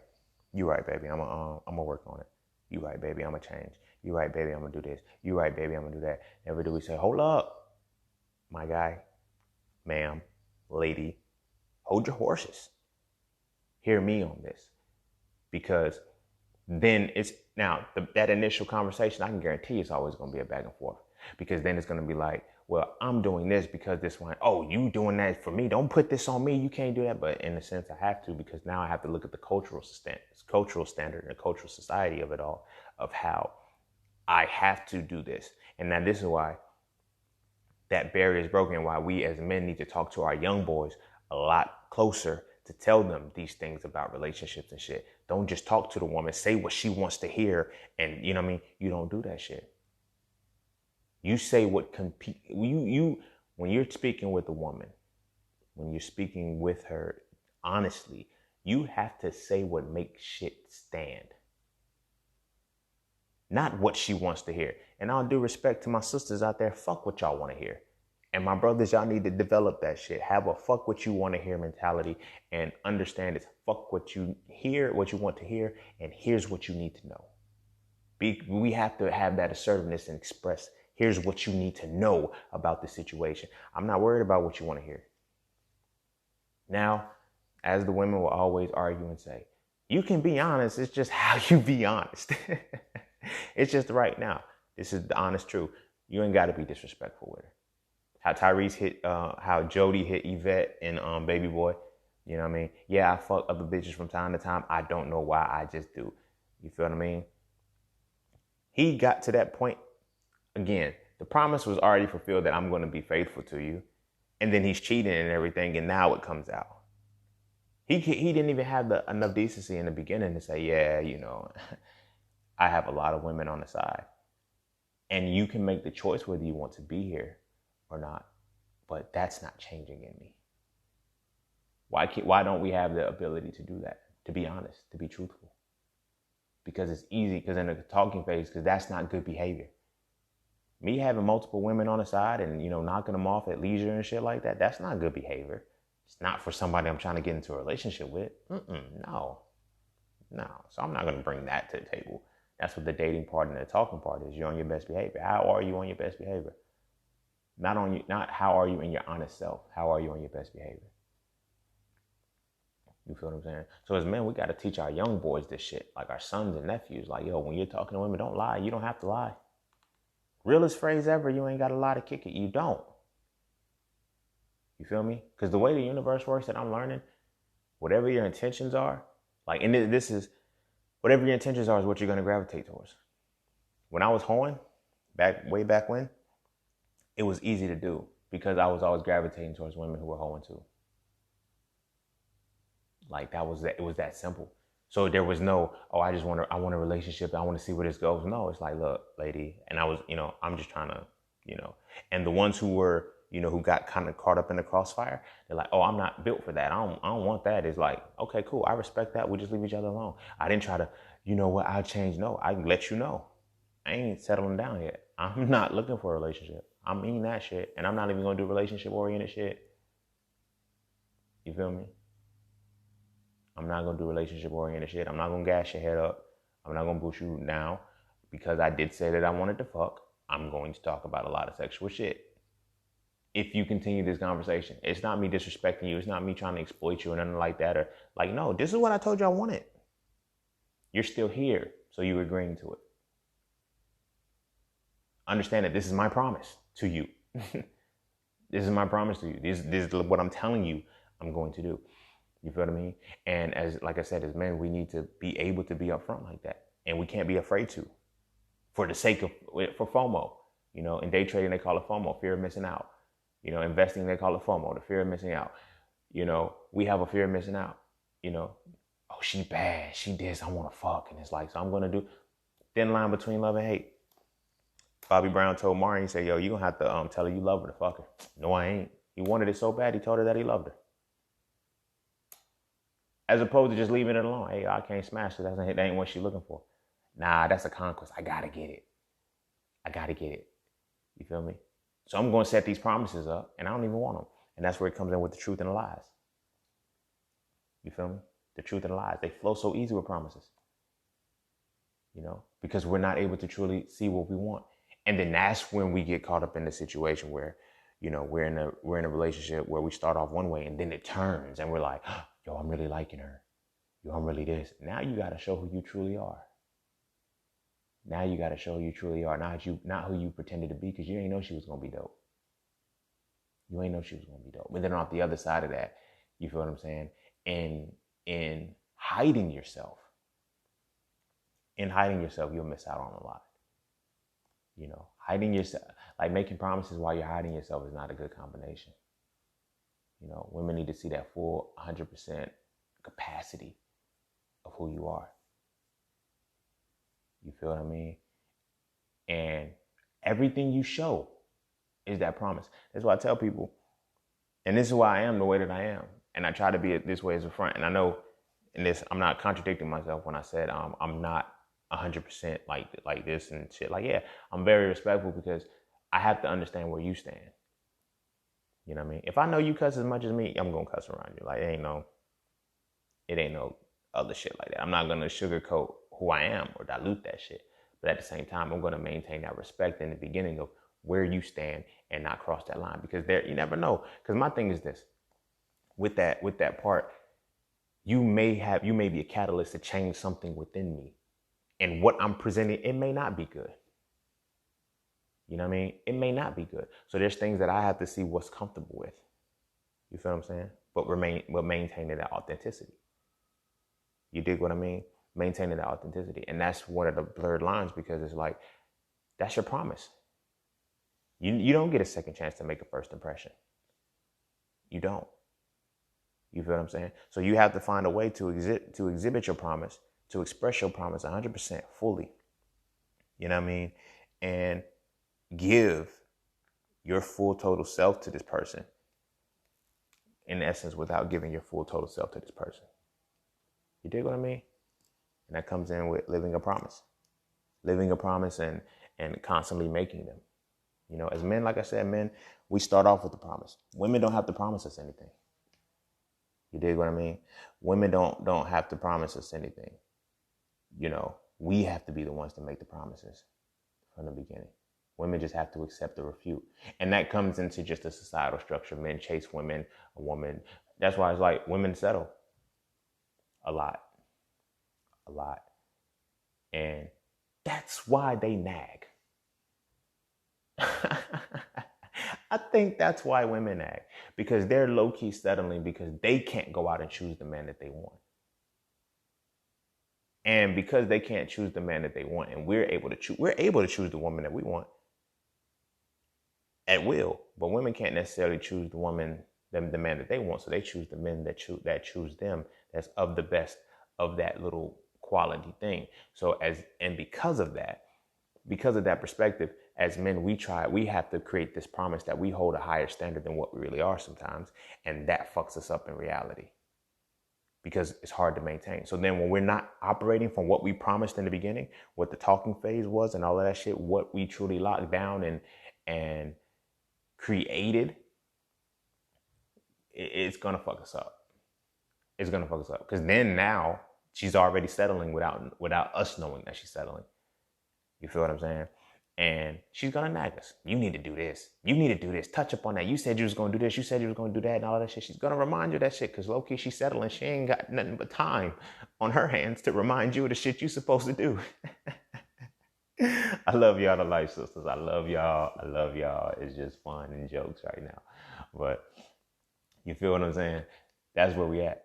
You're right, baby. I'm gonna work on it. You're right, baby. I'm gonna change. You're right, baby. I'm gonna do this. You're right, baby. I'm gonna do that. Never do we say, hold up, my guy, ma'am, lady, hold your horses. Hear me on this. Because then that initial conversation, I can guarantee it's always going to be a back and forth. Because then it's going to be like, well, I'm doing this because this one, oh, you doing that for me. Don't put this on me. You can't do that. But in a sense, I have to, because now I have to look at the cultural standard and the cultural society of it all, of how I have to do this. And now this is why that barrier is broken, and why we as men need to talk to our young boys a lot closer to tell them these things about relationships and shit. Don't just talk to the woman, say what she wants to hear, and you know what I mean? You don't do that shit. You say what when you're speaking with a woman, when you're speaking with her honestly, you have to say what makes shit stand. Not what she wants to hear. And all due respect to my sisters out there, fuck what y'all want to hear. And my brothers, y'all need to develop that shit. Have a fuck what you want to hear mentality, and understand it's fuck what you hear, what you want to hear, and here's what you need to know. We have to have that assertiveness and express, here's what you need to know about the situation. I'm not worried about what you want to hear. Now, as the women will always argue and say, you can be honest, it's just how you be honest. It's just right now. This is the honest truth. You ain't got to be disrespectful with her. How Tyrese hit, how Jody hit Yvette and Baby Boy. You know what I mean? Yeah, I fuck other bitches from time to time. I don't know why. I just do. You feel what I mean? He got to that point. Again, the promise was already fulfilled that I'm going to be faithful to you. And then he's cheating and everything, and now it comes out. He didn't even have enough decency in the beginning to say, yeah, you know, I have a lot of women on the side. And you can make the choice whether you want to be here or not. But that's not changing in me. Why don't we have the ability to do that? To be honest, to be truthful. Because it's easy, because in the talking phase, because that's not good behavior. Me having multiple women on the side and, you know, knocking them off at leisure and shit like that, that's not good behavior. It's not for somebody I'm trying to get into a relationship with. No. So I'm not going to bring that to the table. That's what the dating part and the talking part is. You're on your best behavior. How are you on your best behavior? Not how are you in your honest self. How are you on your best behavior? You feel what I'm saying? So as men, we got to teach our young boys this shit. Like our sons and nephews. Like, yo, when you're talking to women, don't lie. You don't have to lie. Realest phrase ever, you ain't got to lie to kick it. You don't. You feel me? Because the way the universe works that I'm learning, whatever your intentions are, like, and this is, whatever your intentions are is what you're going to gravitate towards. When I was hoeing, way back when, it was easy to do because I was always gravitating towards women who were hoeing too. Like it was that simple. So there was no, I want a relationship. I want to see where this goes. No, it's like, look, lady. And I was, you know, I'm just trying to, you know, and the ones who were, you know, who got kind of caught up in the crossfire, they're like, I'm not built for that. I don't want that. It's like, okay, cool. I respect that. We just leave each other alone. I didn't try to, you know what, I'll change. No, I can let you know. I ain't settling down yet. I'm not looking for a relationship. I mean that shit. And I'm not even going to do relationship-oriented shit. You feel me? I'm not going to do relationship-oriented shit. I'm not going to gas your head up. I'm not going to boost you now. Because I did say that I wanted to fuck, I'm going to talk about a lot of sexual shit. If you continue this conversation, it's not me disrespecting you. It's not me trying to exploit you or nothing like that. Or like, no, this is what I told you I wanted. You're still here, so you're agreeing to it. Understand that this is my promise to you. This is my promise to you. This is what I'm telling you I'm going to do. You feel what I mean? And like I said, as men, we need to be able to be upfront like that. And we can't be afraid to. For the sake of, for FOMO. You know, in day trading, they call it FOMO, fear of missing out. You know, investing, they call it FOMO, the fear of missing out. You know, we have a fear of missing out. You know, oh, she bad, she this, I want to fuck. And it's like, so I'm going to do, thin line between love and hate. Bobby Brown told Mari, he said, yo, you going to have to tell her you love her to fuck her. No, I ain't. He wanted it so bad, he told her that he loved her. As opposed to just leaving it alone. Hey, I can't smash her. That ain't what she's looking for. Nah, that's a conquest. I got to get it. You feel me? So I'm going to set these promises up, and I don't even want them. And that's where it comes in with the truth and the lies. You feel me? The truth and the lies. They flow so easy with promises. You know, because we're not able to truly see what we want. And then that's when we get caught up in the situation where, you know, we're in a relationship where we start off one way and then it turns and we're like, yo, I'm really liking her. Yo, I'm really this. Now you got to show who you truly are. Now you got to show who you truly are. Not who you pretended to be, because you ain't know she was going to be dope. You ain't know she was going to be dope. But then off the other side of that, you feel what I'm saying? In hiding yourself, you'll miss out on a lot. You know, hiding yourself, like making promises while you're hiding yourself is not a good combination. You know, women need to see that full 100% capacity of who you are. You feel what I mean? And everything you show is that promise. That's why I tell people, and this is why I am the way that I am. And I try to be this way as a front. And I know in this, I'm not contradicting myself when I said I'm not 100% like this and shit. Like, yeah, I'm very respectful because I have to understand where you stand. You know what I mean? If I know you cuss as much as me, I'm going to cuss around you. Like, it ain't no other shit like that. I'm not going to sugarcoat who I am or dilute that shit. But at the same time, I'm going to maintain that respect in the beginning of where you stand and not cross that line, because you never know. Because my thing is this, with that part, you may be a catalyst to change something within me. And what I'm presenting, it may not be good. You know what I mean? It may not be good. So there's things that I have to see what's comfortable with. You feel what I'm saying? But maintaining that authenticity. You dig what I mean? Maintaining that authenticity. And that's one of the blurred lines, because it's like, that's your promise. You don't get a second chance to make a first impression. You don't. You feel what I'm saying? So you have to find a way to exhibit your promise, to express your promise 100% fully. You know what I mean? And give your full total self to this person, in essence, without giving your full total self to this person. You dig what I mean? And that comes in with living a promise. Living a promise and constantly making them. You know, as men, like I said, men, we start off with the promise. Women don't have to promise us anything. You dig what I mean? Women don't have to promise us anything. You know, we have to be the ones to make the promises from the beginning. Women just have to accept the refute. And that comes into just a societal structure. Men chase women, a woman. That's why it's like women settle a lot. And that's why they nag. I think that's why women nag, because they're low-key settling because they can't go out and choose the man that they want. And because they can't choose the man that they want, and we're able to choose the woman that we want at will. But women can't necessarily choose the man that they want. So they choose the men that choose them, that's of the best of that little quality thing. So because of that perspective, as men, we have to create this promise that we hold a higher standard than what we really are sometimes. And that fucks us up in reality, because it's hard to maintain. So then when we're not operating from what we promised in the beginning, what the talking phase was and all of that shit, what we truly locked down and created, it's going to fuck us up. It's going to fuck us up. Because then now she's already settling without us knowing that she's settling. You feel what I'm saying? And she's going to nag us. You need to do this. You need to do this. Touch up on that. You said you was going to do this. You said you was going to do that and all that shit. She's going to remind you of that shit, because low-key she's settling. She ain't got nothing but time on her hands to remind you of the shit you supposed to do. I love y'all, the life sisters. I love y'all. It's just fun and jokes right now. But you feel what I'm saying? That's where we at.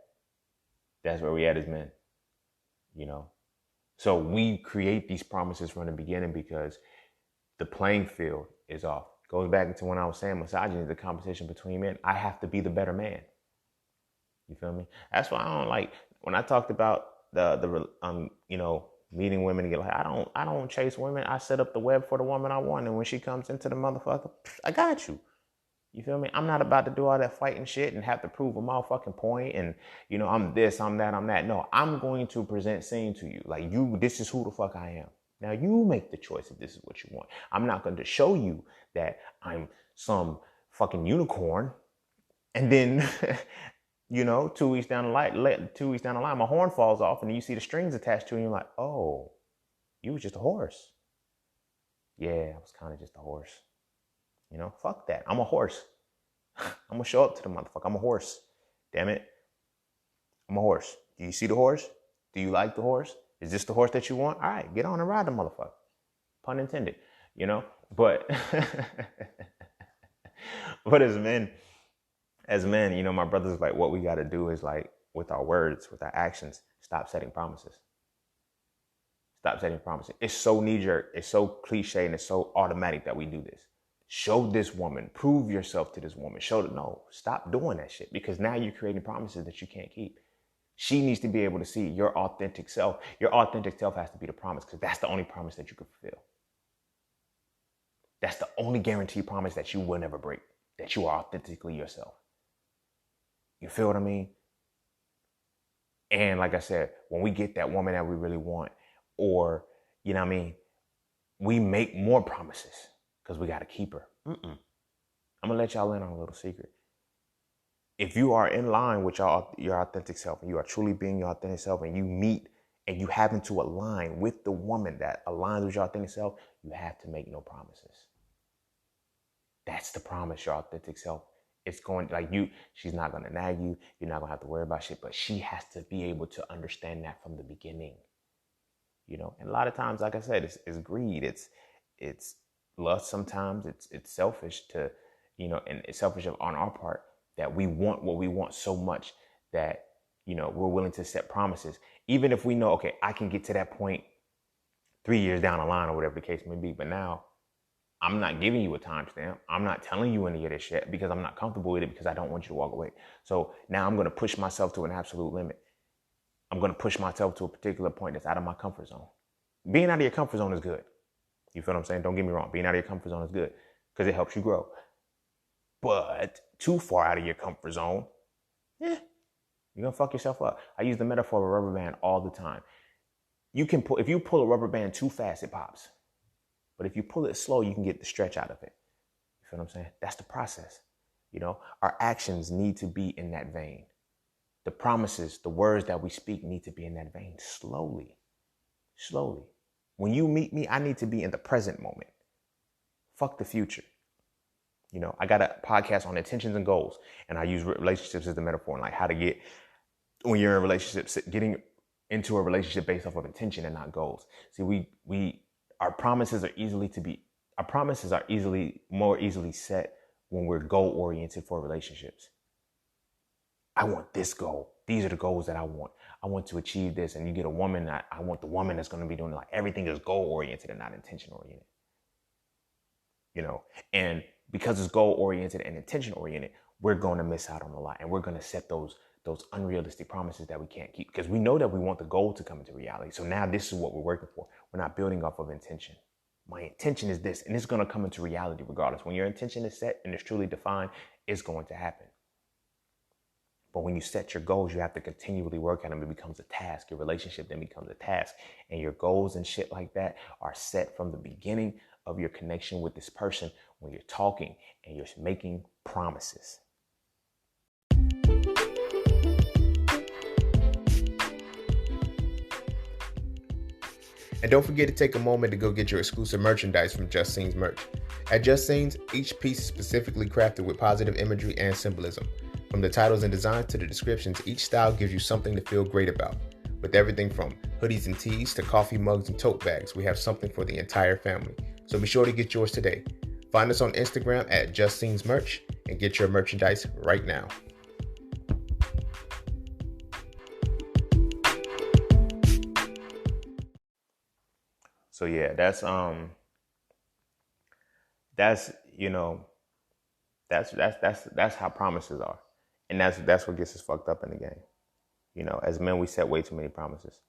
That's where we at as men. You know? So we create these promises from the beginning because the playing field is off. Goes back to when I was saying misogyny is the competition between men. I have to be the better man. You feel me? That's why I don't like, when I talked about the meeting women to get like, I don't chase women. I set up the web for the woman I want, and when she comes into the motherfucker, I got you. You feel me? I'm not about to do all that fighting shit and have to prove a motherfucking point and, I'm this, I'm that, I'm that. No, I'm going to present scene to you. Like, this is who the fuck I am. Now you make the choice if this is what you want. I'm not going to show you that I'm some fucking unicorn. And then, 2 weeks down the line, my horn falls off and you see the strings attached to it and you're like, oh, you was just a horse. Yeah, I was kind of just a horse. Fuck that. I'm a horse. I'm going to show up to the motherfucker. I'm a horse. Damn it. I'm a horse. Do you see the horse? Do you like the horse? Is this the horse that you want? All right, get on and ride the motherfucker. Pun intended, But, but as men, my brother's like, what we got to do is like, with our words, with our actions, stop setting promises. Stop setting promises. It's so knee-jerk, it's so cliche, and it's so automatic that we do this. Show this woman, prove yourself to this woman. No, stop doing that shit, because now you're creating promises that you can't keep. She needs to be able to see your authentic self. Your authentic self has to be the promise, because that's the only promise that you can fulfill. That's the only guaranteed promise that you will never break, that you are authentically yourself. You feel what I mean? And like I said, when we get that woman that we really want, or, we make more promises because we got to keep her. I'm going to let y'all in on a little secret. If you are in line with your authentic self, and you are truly being your authentic self, and you meet and you happen to align with the woman that aligns with your authentic self, you have to make no promises. That's the promise, your authentic self. It's going she's not going to nag you. You're not going to have to worry about shit, but she has to be able to understand that from the beginning. And a lot of times, like I said, it's greed. It's lust sometimes. It's selfish to, and it's selfish on our part that we want what we want so much that, we're willing to set promises. Even if we know, okay, I can get to that point 3 years down the line or whatever the case may be. But now I'm not giving you a timestamp. I'm not telling you any of this shit because I'm not comfortable with it, because I don't want you to walk away. So now I'm going to push myself to an absolute limit. I'm going to push myself to a particular point that's out of my comfort zone. Being out of your comfort zone is good. You feel what I'm saying? Don't get me wrong. Being out of your comfort zone is good because it helps you grow. But too far out of your comfort zone, you're going to fuck yourself up. I use the metaphor of a rubber band all the time. If you pull a rubber band too fast, it pops. But if you pull it slow, you can get the stretch out of it. You feel what I'm saying? That's the process. Our actions need to be in that vein. The promises, the words that we speak need to be in that vein. Slowly. When you meet me, I need to be in the present moment. Fuck the future. I got a podcast on intentions and goals, and I use relationships as the metaphor, and like how to get, when you're in a relationship, getting into a relationship based off of intention and not goals. See, our promises are more easily set when we're goal oriented for relationships. I want this goal. These are the goals that I want. I want to achieve this. And you get a woman, I want the woman that's going to be doing like everything is goal oriented and not intention oriented. And because it's goal oriented and intention oriented, we're going to miss out on a lot, and we're going to set those unrealistic promises that we can't keep, because we know that we want the goal to come into reality. So now this is what we're working for. We're not building off of intention. My intention is this, and it's going to come into reality regardless. When your intention is set and it's truly defined, it's going to happen. But when you set your goals, you have to continually work at them. It becomes a task. Your relationship then becomes a task. And your goals and shit like that are set from the beginning of your connection with this person when you're talking and you're making promises. And don't forget to take a moment to go get your exclusive merchandise from Just Scenes merch. At Just Scenes, each piece is specifically crafted with positive imagery and symbolism. From the titles and designs to the descriptions, each style gives you something to feel great about. With everything from hoodies and tees to coffee mugs and tote bags, we have something for the entire family. So be sure to get yours today. Find us on Instagram at Just Scenes merch and get your merchandise right now. So yeah, that's how promises are. And that's what gets us fucked up in the game. As men, we set way too many promises.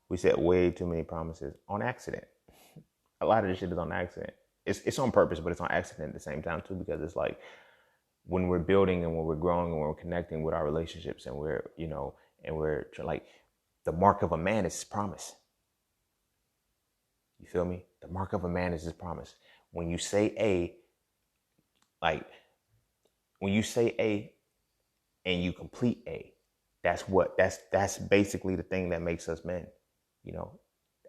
We set way too many promises on accident. A lot of this shit is on accident. It's on purpose, but it's on accident at the same time too, because it's like when we're building and when we're growing and when we're connecting with our relationships and we're like, the mark of a man is his promise. You feel me? The mark of a man is his promise. When you say A and you complete A, that's basically the thing that makes us men.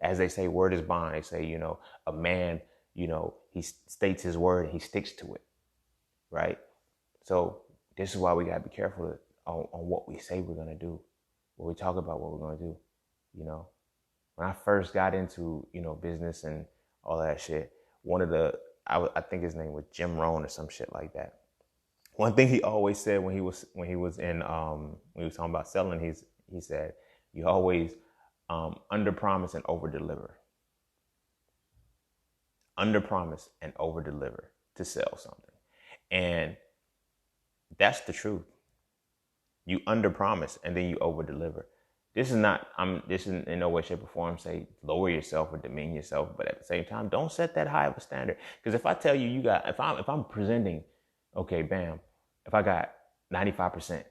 As they say, word is bond. They say, a man, he states his word and he sticks to it. Right? So this is why we gotta be careful on what we say we're gonna do, what we talk about, what we're gonna do. When I first got into, business and all that shit, I think his name was Jim Rohn or some shit like that. One thing he always said when he was talking about selling, he said, you always under promise and over deliver. Under promise and over deliver to sell something. And that's the truth. You under promise and then you over deliver. This is in no way, shape, or form say lower yourself or demean yourself, but at the same time, don't set that high of a standard. Because if I tell you if I'm presenting, okay, bam, if I got 95%,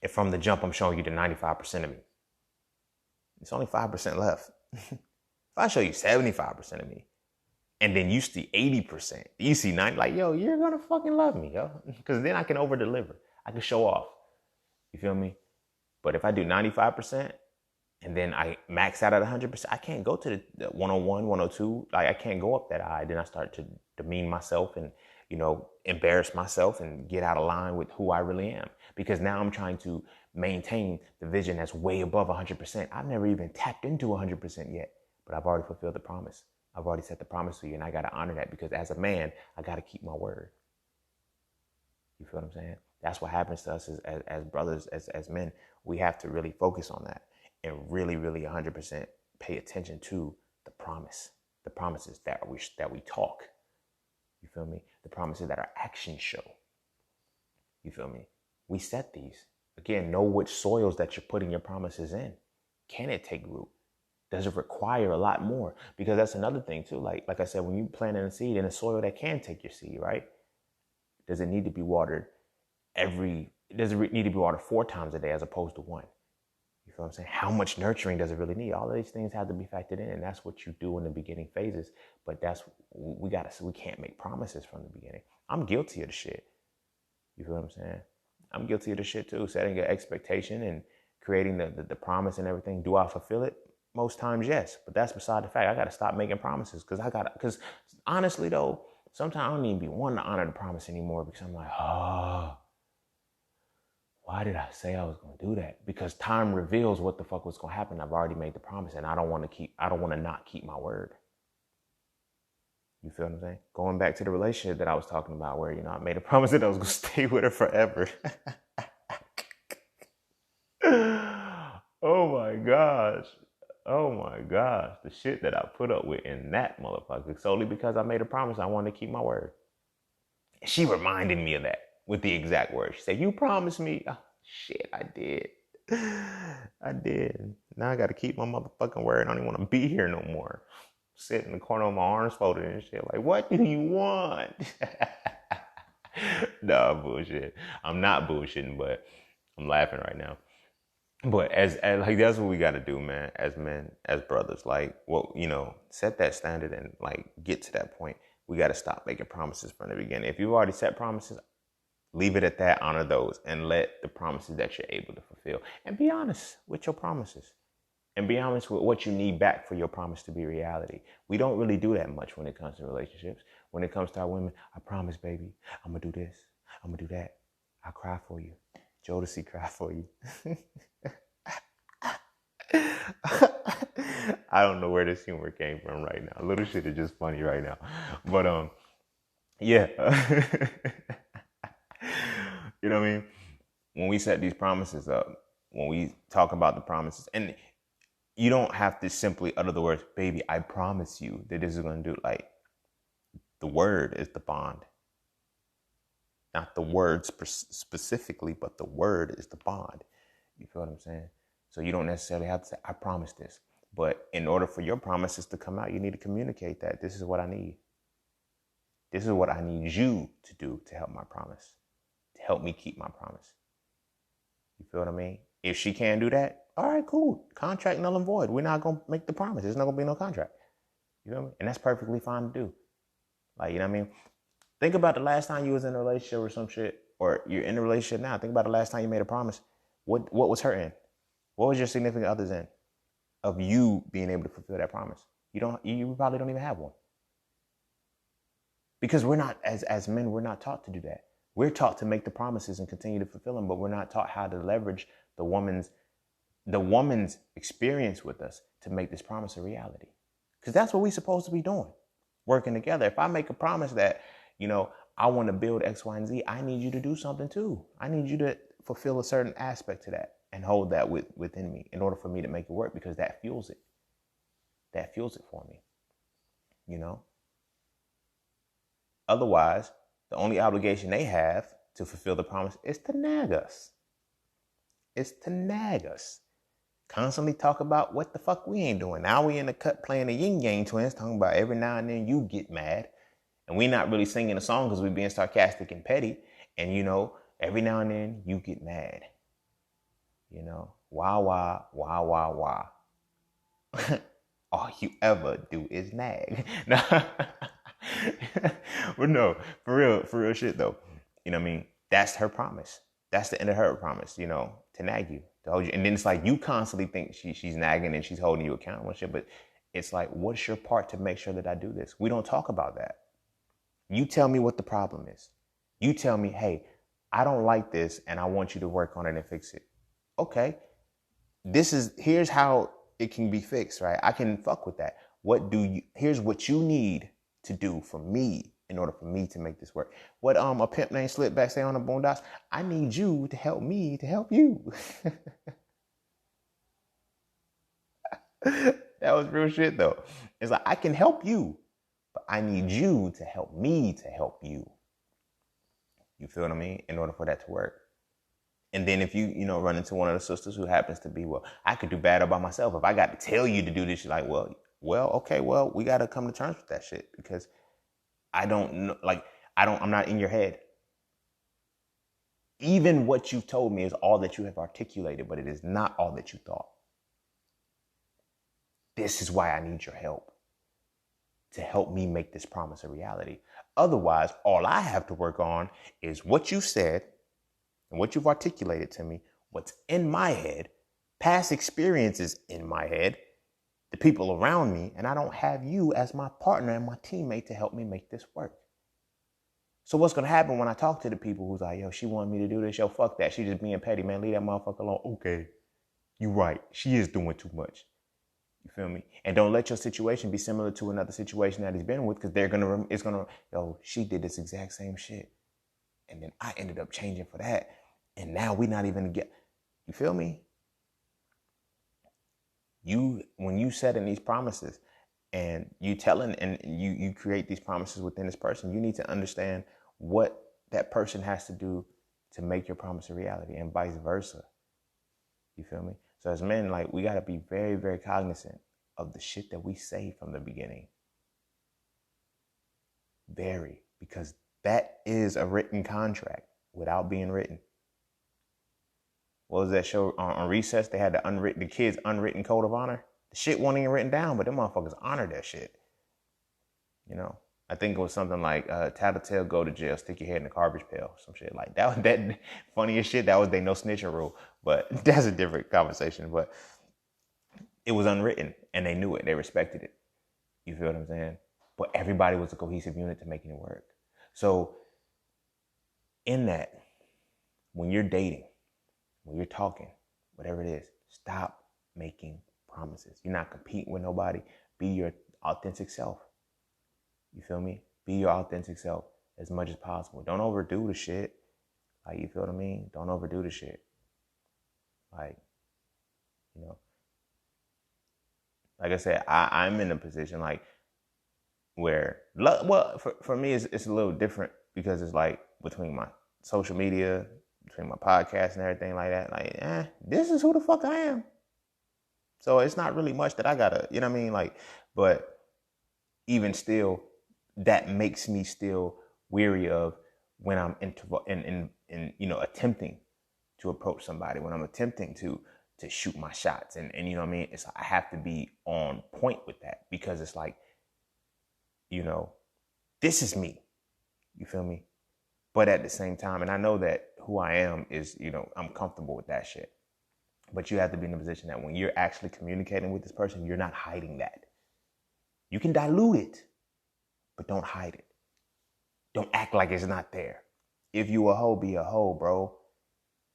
if from the jump I'm showing you the 95% of me, it's only 5% left. If I show you 75% of me, and then you see 80%, you see 90%, like, yo, you're gonna fucking love me, yo. Because then I can over deliver. I can show off. You feel me? But if I do 95% and then I max out at 100%, I can't go to the 101, 102. Like, I can't go up that high. Then I start to demean myself and, embarrass myself and get out of line with who I really am. Because now I'm trying to maintain the vision that's way above 100%. I've never even tapped into 100% yet, but I've already fulfilled the promise. I've already set the promise to you, and I got to honor that because as a man, I got to keep my word. You feel what I'm saying? That's what happens to us as brothers, as men. We have to really focus on that and really, really 100% pay attention to the promises that we talk. You feel me? The promises that our actions show. You feel me? We set these. Again, know which soils that you're putting your promises in. Can it take root? Does it require a lot more? Because that's another thing too. Like I said, when you plant a seed in a soil that can take your seed, right? Does it need to be watered does it need to be watered 4 times a day as opposed to 1? You feel what I'm saying? How much nurturing does it really need? All of these things have to be factored in, and that's what you do in the beginning phases. But we can't make promises from the beginning. I'm guilty of the shit. You feel what I'm saying? I'm guilty of the shit too. Setting an expectation and creating the promise and everything. Do I fulfill it? Most times, yes. But that's beside the fact. I got to stop making promises because honestly though, sometimes I don't even be wanting to honor the promise anymore because I'm like, why did I say I was going to do that? Because time reveals what the fuck was going to happen. I've already made the promise and I don't want to not keep my word. You feel what I'm saying? Going back to the relationship that I was talking about where, I made a promise that I was going to stay with her forever. Oh my gosh. The shit that I put up with in that motherfucker solely because I made a promise I wanted to keep my word. She reminded me of that with the exact words. She said, you promised me. Oh, shit, I did. Now I got to keep my motherfucking word. I don't even want to be here no more. Sit in the corner with my arms folded and shit. Like, what do you want? Nah, bullshit. I'm not bullshitting, but I'm laughing right now. But as like that's what we got to do, man. As men, as brothers, like, set that standard and like get to that point. We got to stop making promises from the beginning. If you've already set promises, leave it at that. Honor those and let the promises that you're able to fulfill. And be honest with your promises. And be honest with what you need back for your promise to be reality. We don't really do that much when it comes to relationships. When it comes to our women, I promise, baby, I'm going to do this. I'm going to do that. I'll cry for you. Jodeci cry for you. I don't know where this humor came from right now. Little shit is just funny right now. But, yeah. You know what I mean? When we set these promises up, when we talk about the promises, and you don't have to simply utter the words, baby, I promise you that this is going to do. Like, the word is the bond. Not the words specifically, but the word is the bond. You feel what I'm saying? So you don't necessarily have to say, I promise this. But in order for your promises to come out, you need to communicate that this is what I need. This is what I need you to do to help my promise, to help me keep my promise. You feel what I mean? If she can't do that, all right, cool. Contract null and void. We're not going to make the promise. There's not going to be no contract. You feel me? And that's perfectly fine to do. Like, you know what I mean? Think about the last time you was in a relationship or some shit, or you're in a relationship now. Think about the last time you made a promise. What was her end? What was your significant other's end of you being able to fulfill that promise? You probably don't even have one. Because we're not, as men, we're not taught to do that. We're taught to make the promises and continue to fulfill them, but we're not taught how to leverage the woman's experience with us to make this promise a reality. Because that's what we're supposed to be doing, working together. If I make a promise that, I want to build X, Y, and Z, I need you to do something too. I need you to fulfill a certain aspect to that and hold that within me in order for me to make it work, because that fuels it. That fuels it for me, Otherwise, the only obligation they have to fulfill the promise is to nag us. It's to nag us. Constantly talk about what the fuck we ain't doing. Now we in the cut playing the Yin Yang Twins, talking about every now and then you get mad. And we not really singing a song because we being sarcastic and petty. And, every now and then you get mad. Why. All you ever do is nag. But no, for real shit though. You know what I mean? That's her promise. That's the end of her promise, to nag you, to hold you. And then it's like you constantly think she's nagging and she's holding you accountable and shit. But it's like, what's your part to make sure that I do this? We don't talk about that. You tell me what the problem is. You tell me, hey, I don't like this and I want you to work on it and fix it. Okay. Here's how it can be fixed, right? I can fuck with that. Here's what you need to do for me in order for me to make this work. What a pimp named Slipback say on the Boondocks, I need you to help me to help you. That was real shit though. It's like, I can help you, but I need you to help me to help you. You feel what I mean? In order for that to work. And then if you run into one of the sisters who happens to be, well, I could do better by myself. If I got to tell you to do this, you're like, okay, we got to come to terms with that shit, because I don't know, I'm not in your head. Even what you've told me is all that you have articulated, but it is not all that you thought. This is why I need your help, to help me make this promise a reality. Otherwise, all I have to work on is what you said and what you've articulated to me, what's in my head, past experiences in my head, the people around me, and I don't have you as my partner and my teammate to help me make this work. So what's going to happen when I talk to the people who's like, yo, she wanted me to do this, yo, fuck that, she just being petty, man, leave that motherfucker alone. Okay, you right, she is doing too much. You feel me? And don't let your situation be similar to another situation that he's been with, because yo, she did this exact same shit. And then I ended up changing for that. And now we not even you feel me? When you setting these promises and you telling, and you create these promises within this person, you need to understand what that person has to do to make your promise a reality, and vice versa. You feel me? So as men, like, we got to be very, very cognizant of the shit that we say from the beginning. Very, because that is a written contract without being written. What was that show on Recess? They had the kids' unwritten code of honor. The shit wasn't even written down, but them motherfuckers honored that shit. I think it was something like tattletale, go to jail, stick your head in the garbage pail, some shit like that. That funny as shit. That was their no snitching rule, but that's a different conversation. But it was unwritten, and they knew it. They respected it. You feel what I'm saying? But everybody was a cohesive unit to making it work. So in that, when you're dating, when you're talking, whatever it is, stop making promises. You're not competing with nobody. Be your authentic self. You feel me? Be your authentic self as much as possible. Don't overdo the shit. Like, you feel what I mean? Don't overdo the shit. Like, like I said, I'm in a position like where, well, for me, it's a little different, because it's like between my social media, between my podcast and everything like that, like, this is who the fuck I am. So it's not really much that I gotta, you know what I mean? Like, but even still, that makes me still weary of when I'm in attempting to approach somebody, when I'm attempting to shoot my shots, and you know what I mean? I have to be on point with that, because it's like, this is me. You feel me? But at the same time, and I know that who I am is, I'm comfortable with that shit. But you have to be in a position that when you're actually communicating with this person, you're not hiding that. You can dilute it, but don't hide it. Don't act like it's not there. If you a hoe, be a hoe, bro.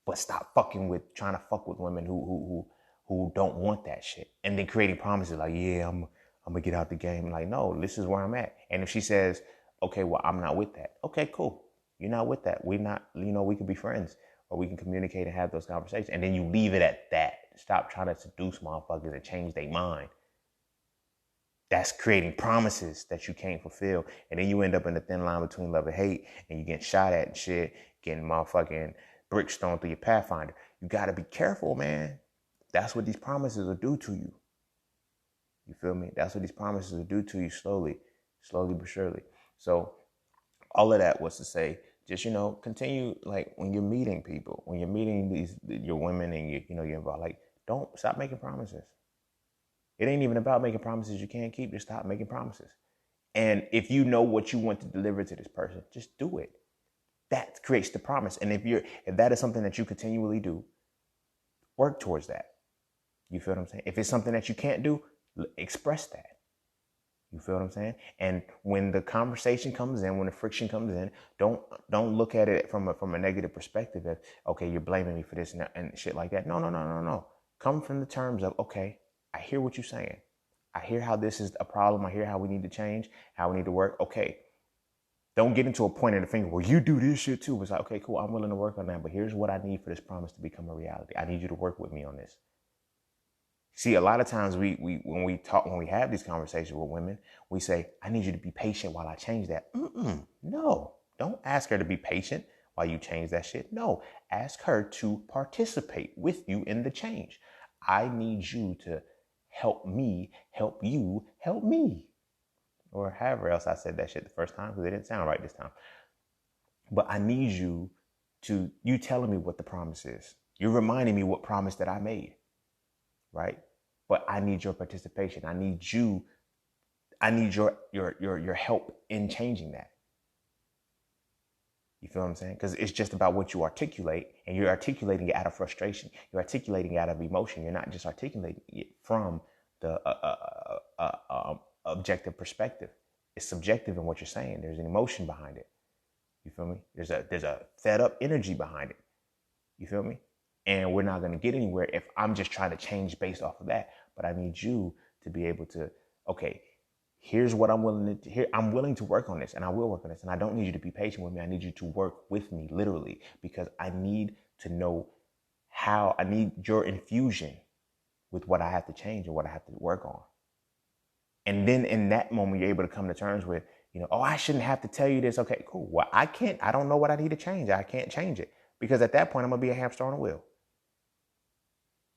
But stop trying to fuck with women who don't want that shit. And then creating promises like, yeah, I'm gonna get out the game. Like, no, this is where I'm at. And if she says, okay, well, I'm not with that. Okay, cool. You're not with that. We're not, we could be friends, or we can communicate and have those conversations. And then you leave it at that. Stop trying to seduce motherfuckers and change their mind. That's creating promises that you can't fulfill. And then you end up in the thin line between love and hate, and you get shot at and shit, getting motherfucking bricks thrown through your Pathfinder. You got to be careful, man. That's what these promises will do to you. You feel me? That's what these promises will do to you slowly but surely. So all of that was to say, just, continue, like, when you're meeting people, when you're meeting your women, and you're involved, like, don't stop making promises. It ain't even about making promises you can't keep. Just stop making promises. And if you know what you want to deliver to this person, just do it. That creates the promise. And if that is something that you continually do, work towards that. You feel what I'm saying? If it's something that you can't do, express that. You feel what I'm saying? And when the conversation comes in, when the friction comes in, don't look at it from a negative perspective of, okay, you're blaming me for this and shit like that. No. Come from the terms of, okay, I hear what you're saying. I hear how this is a problem. I hear how we need to change, how we need to work. Okay. Don't get into a point in the finger where you do this shit too. It's like, okay, cool. I'm willing to work on that. But here's what I need for this promise to become a reality. I need you to work with me on this. See, a lot of times when we have these conversations with women, we say, I need you to be patient while I change that. No, don't ask her to be patient while you change that shit. No, ask her to participate with you in the change. I need you to help me, help you, help me. Or however else I said that shit the first time, because it didn't sound right this time. But I need you telling me what the promise is. You're reminding me what promise that I made, right? But I need your participation. I need your help in changing that. You feel what I'm saying? Because it's just about what you articulate, and you're articulating it out of frustration. You're articulating it out of emotion. You're not just articulating it from the objective perspective. It's subjective in what you're saying. There's an emotion behind it. You feel me? There's a fed up energy behind it. You feel me? And we're not going to get anywhere if I'm just trying to change based off of that. But I need you to be able to, okay, here's what I'm willing to hear. I'm willing to work on this, and I will work on this. And I don't need you to be patient with me. I need you to work with me, literally, because I need to know how. I need your infusion with what I have to change and what I have to work on. And then in that moment, you're able to come to terms with, oh, I shouldn't have to tell you this. Okay, cool. Well, I don't know what I need to change. I can't change it, because at that point, I'm going to be a hamster on a wheel.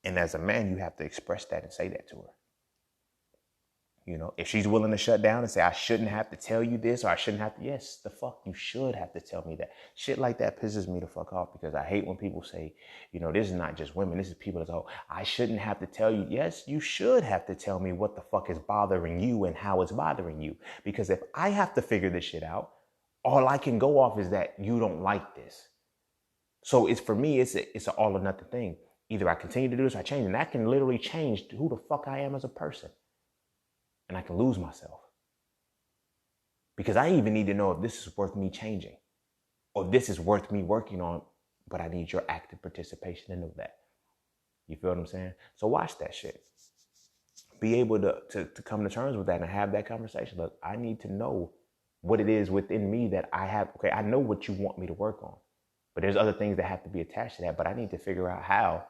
And as a man, you have to express that and say that to her. If she's willing to shut down and say, I shouldn't have to tell you this, or I shouldn't have to, yes, the fuck, you should have to tell me that. Shit like that pisses me the fuck off, because I hate when people say, this is not just women, this is people that's, oh, I shouldn't have to tell you. Yes, you should have to tell me what the fuck is bothering you and how it's bothering you. Because if I have to figure this shit out, all I can go off is that you don't like this. So for me, it's an all or nothing thing. Either I continue to do this or I change, and that can literally change who the fuck I am as a person. And I can lose myself. Because I even need to know if this is worth me changing, or this is worth me working on, but I need your active participation to know that. You feel what I'm saying? So watch that shit. Be able to come to terms with that and have that conversation. Look, I need to know what it is within me that I have. Okay, I know what you want me to work on, but there's other things that have to be attached to that, but I need to figure out how,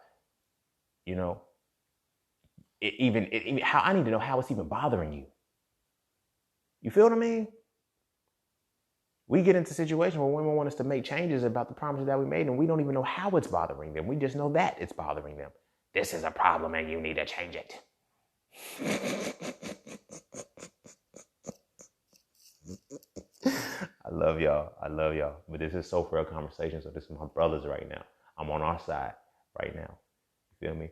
how I need to know how it's even bothering you. You feel what I mean? We get into situations where women want us to make changes about the promises that we made, and we don't even know how it's bothering them. We just know that it's bothering them. This is a problem and you need to change it. I love y'all. But this is so Frail conversation. So this is my brothers right now. I'm on our side right now. You feel me?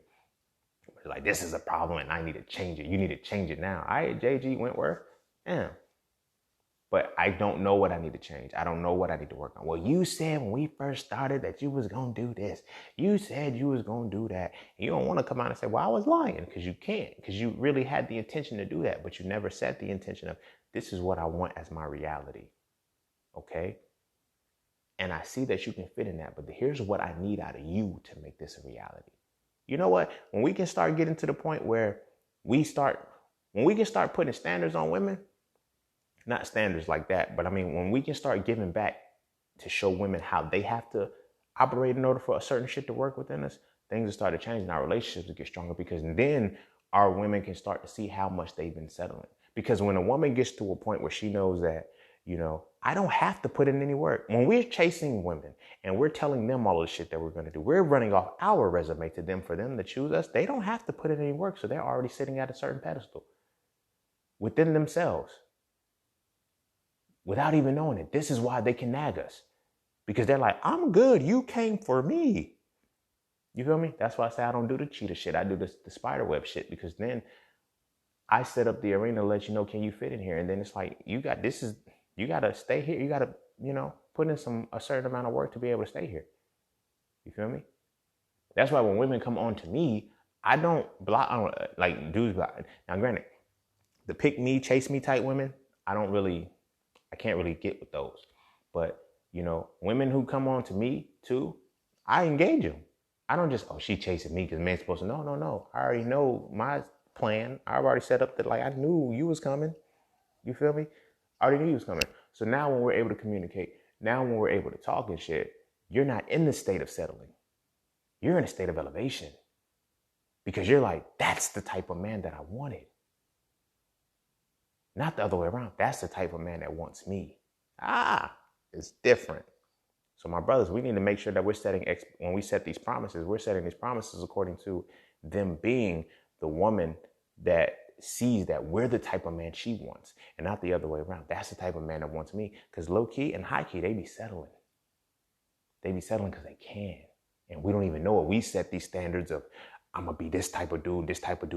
It's like, this is a problem and I need to change it. You need to change it now. All right, JG Wentworth. Damn. But I don't know what I need to change. I don't know what I need to work on. Well, you said when we first started that you was going to do this. You said you was going to do that. And you don't want to come out and say, well, I was lying, because you can't, because you really had the intention to do that, but you never set the intention of, this is what I want as my reality. Okay? And I see that you can fit in that, but here's what I need out of you to make this a reality. You know what? When we can start getting to the point where when we can start putting standards on women, not standards like that, but I mean, when we can start giving back to show women how they have to operate in order for a certain shit to work within us, things will start to change and our relationships will get stronger, because then our women can start to see how much they've been settling. Because when a woman gets to a point where she knows that, I don't have to put in any work. When we're chasing women and we're telling them all the shit that we're going to do, we're running off our resume to them for them to choose us. They don't have to put in any work. So they're already sitting at a certain pedestal within themselves without even knowing it. This is why they can nag us, because they're like, I'm good. You came for me. You feel me? That's why I say I don't do the cheetah shit. I do the spider web shit, because then I set up the arena to let you know, can you fit in here? And then it's like, you got to stay here. You got to, put in a certain amount of work to be able to stay here. You feel me? That's why when women come on to me, I don't block, like dudes block. Now, granted, the pick me, chase me type women, I can't really get with those. But, women who come on to me too, I engage them. I don't just, she chasing me because man's supposed to. No. I already know my planned. I've already set up that, like, I knew you was coming. You feel me? I already knew you was coming. So now when we're able to communicate, now when we're able to talk and shit, you're not in the state of settling. You're in a state of elevation. Because you're like, that's the type of man that I wanted. Not the other way around. That's the type of man that wants me. It's different. So my brothers, we need to make sure that we're when we set these promises, we're setting these promises according to them being the woman that sees that we're the type of man she wants and not the other way around. That's the type of man that wants me. Because low key and high key, they be settling. They be settling because they can. And we don't even know it. We set these standards of, I'm going to be this type of dude, and this type of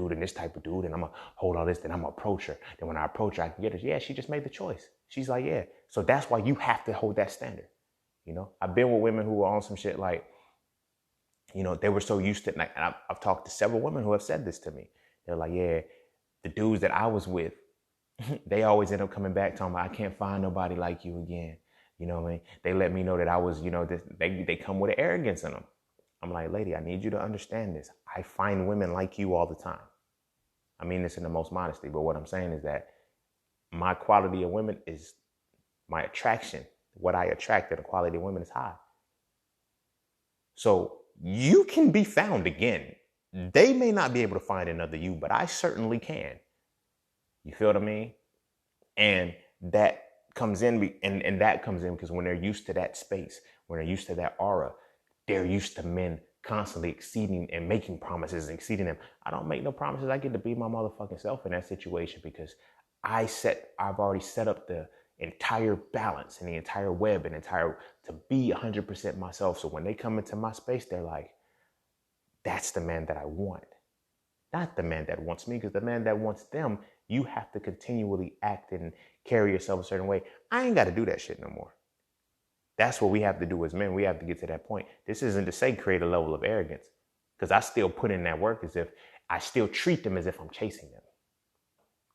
dude, and I'm going to hold all this, then I'm going to approach her. Then when I approach her, I can get her. Yeah, she just made the choice. She's like, yeah. So that's why you have to hold that standard. You know, I've been with women who were on some shit like, you know, they were so used to it. And I've talked to several women who have said this to me. They're like, yeah, the dudes that I was with, they always end up coming back talking about, I can't find nobody like you again. You know what I mean? They let me know that I was, you know, they come with an arrogance in them. I'm like, lady, I need you to understand this. I find women like you all the time. I mean this in the most modesty, but what I'm saying is that my quality of women is my attraction. What I attract to the quality of women is high. So you can be found again. They may not be able to find another you, but I certainly can. You feel what I mean? And that comes in, and that comes in because when they're used to that space, when they're used to that aura, they're used to men constantly exceeding and making promises and exceeding them. I don't make no promises. I get to be my motherfucking self in that situation because I've already set up the entire balance and the entire web and to be 100% myself. So when they come into my space, they're like, that's the man that I want. Not the man that wants me, because the man that wants them, you have to continually act and carry yourself a certain way. I ain't got to do that shit no more. That's what we have to do as men. We have to get to that point. This isn't to say create a level of arrogance, because I still put in that work as if I still treat them as if I'm chasing them.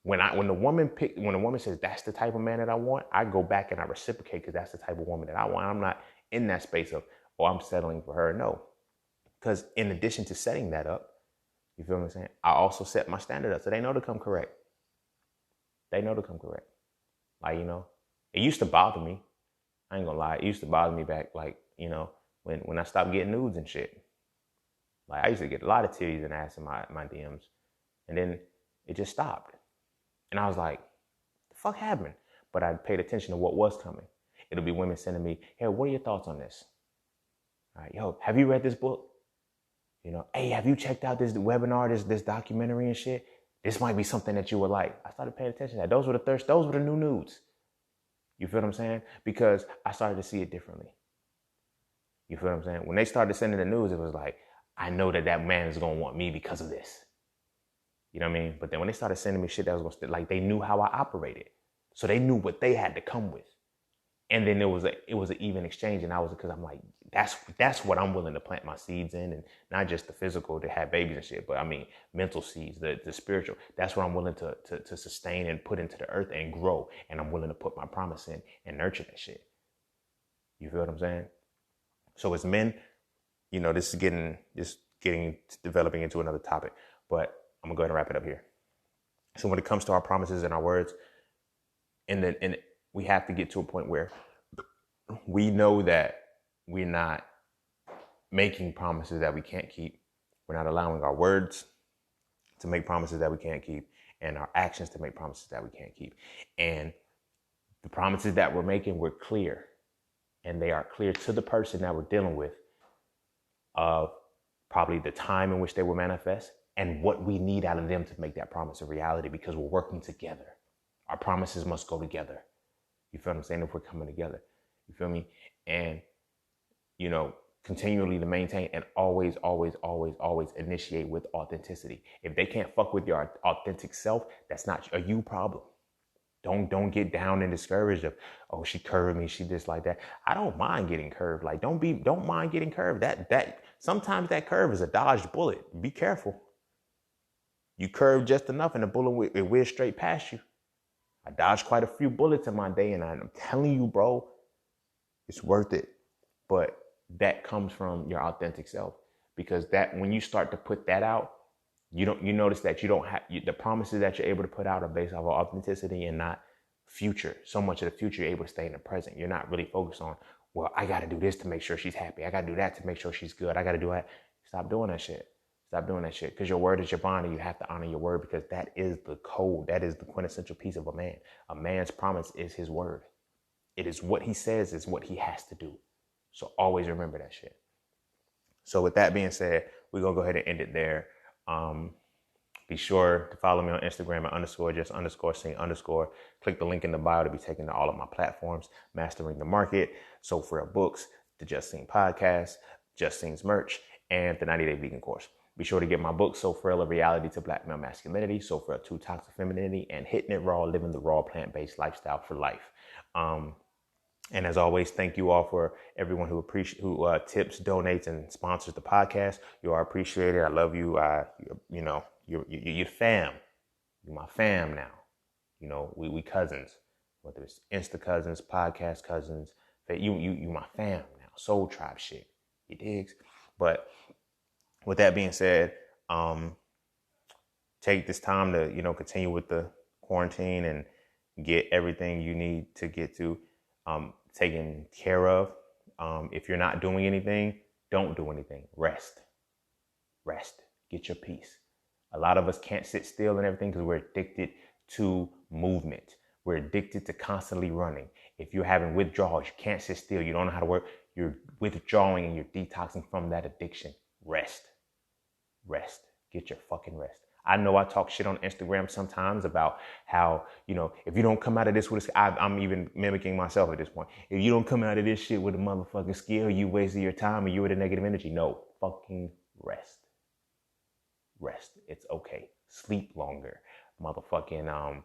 When the woman says that's the type of man that I want, I go back and I reciprocate because that's the type of woman that I want. I'm not in that space of, oh, I'm settling for her. No. Because in addition to setting that up, you feel what I'm saying? I also set my standard up so they know to come correct. They know to come correct. Like, you know, it used to bother me. I ain't gonna lie. It used to bother me back, like, you know, when I stopped getting nudes and shit. Like, I used to get a lot of titties and ass in my DMs. And then it just stopped. And I was like, the fuck happened? But I paid attention to what was coming. It'll be women sending me, hey, what are your thoughts on this? All right, yo, have you read this book? You know, hey, have you checked out this webinar, this documentary and shit? This might be something that you would like. I started paying attention to that. Those were the new nudes. You feel what I'm saying? Because I started to see it differently. You feel what I'm saying? When they started sending the news, it was like, I know that man is going to want me because of this. You know what I mean? But then when they started sending me shit that was going to, like, they knew how I operated. So they knew what they had to come with. And then it was an even exchange. And because I'm like, that's what I'm willing to plant my seeds in. And not just the physical to have babies and shit, but I mean, mental seeds, the spiritual. That's what I'm willing to sustain and put into the earth and grow. And I'm willing to put my promise in and nurture that shit. You feel what I'm saying? So as men, you know, this is developing into another topic, but I'm gonna go ahead and wrap it up here. So when it comes to our promises and our words, and we have to get to a point where we know that we're not making promises that we can't keep. We're not allowing our words to make promises that we can't keep, and our actions to make promises that we can't keep. And the promises that we're making, we're clear, and they are clear to the person that we're dealing with of probably the time in which they will manifest and what we need out of them to make that promise a reality, because we're working together. Our promises must go together. You feel what I'm saying? If we're coming together, you feel me? And, you know, continually to maintain and always initiate with authenticity. If they can't fuck with your authentic self, that's not a you problem. Don't get down and discouraged of, oh, she curved me, she this like that. I don't mind getting curved. Like, don't mind getting curved. That sometimes that curve is a dodged bullet. Be careful. You curve just enough and the bullet it whizzes straight past you. I dodged quite a few bullets in my day, and I'm telling you, bro, it's worth it. But that comes from your authentic self, because that when you start to put that out, You notice that you don't have the promises that you're able to put out are based off of authenticity and not future. So much of the future you're able to stay in the present. You're not really focused on, well, I got to do this to make sure she's happy. I got to do that to make sure she's good. I got to do that. Stop doing that shit. Stop doing that shit. Because your word is your bond, and you have to honor your word, because that is the code. That is the quintessential piece of a man. A man's promise is his word. It is what he says is what he has to do. So always remember that shit. So with that being said, we're going to go ahead and end it there. Be sure to follow me on Instagram at _just_sing_. Click the link in the bio to be taken to all of my platforms: Mastering the Market, So Frail Books, the Just Sing Podcast, Just Sing's merch, and the 90-Day Vegan Course. Be sure to get my book, So Frail, A Reality to Black Male Masculinity, So Frail, Too Toxic Femininity, and Hitting It Raw, Living the Raw Plant-Based Lifestyle for Life. And as always, thank you all for everyone who tips, donates, and sponsors the podcast. You are appreciated. I love you. You're fam. You're my fam now. You know, we cousins. Whether it's Insta cousins, podcast cousins, you my fam now. Soul Tribe shit. You digs? But with that being said, take this time to, continue with the quarantine and get everything you need to get to taken care of. If you're not doing anything, don't do anything. Rest. Get your peace. A lot of us can't sit still and everything because we're addicted to movement. We're addicted to constantly running. If you're having withdrawals, you can't sit still. You don't know how to work. You're withdrawing and you're detoxing from that addiction. Rest. Get your fucking rest. I know I talk shit on Instagram sometimes about how, if you don't come out of this with I'm even mimicking myself at this point. If you don't come out of this shit with a motherfucking skill, you wasted your time and you with a negative energy. No, fucking rest. It's okay. Sleep longer. Motherfucking,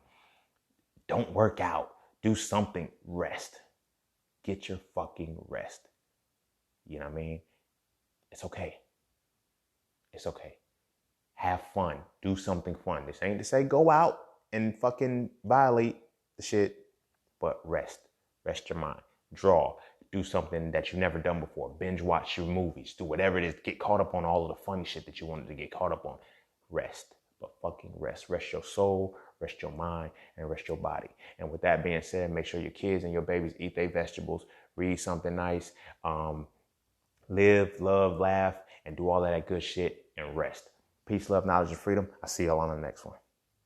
don't work out. Do something. Rest. Get your fucking rest. You know what I mean? It's okay. Have fun. Do something fun. This ain't to say go out and fucking violate the shit, but rest. Rest your mind. Draw. Do something that you've never done before. Binge watch your movies. Do whatever it is. Get caught up on all of the funny shit that you wanted to get caught up on. Rest. But fucking rest. Rest your soul, rest your mind, and rest your body. And with that being said, make sure your kids and your babies eat their vegetables. Read something nice. Live, love, laugh, and do all of that good shit and rest. Peace, love, knowledge, and freedom. I'll see y'all on the next one.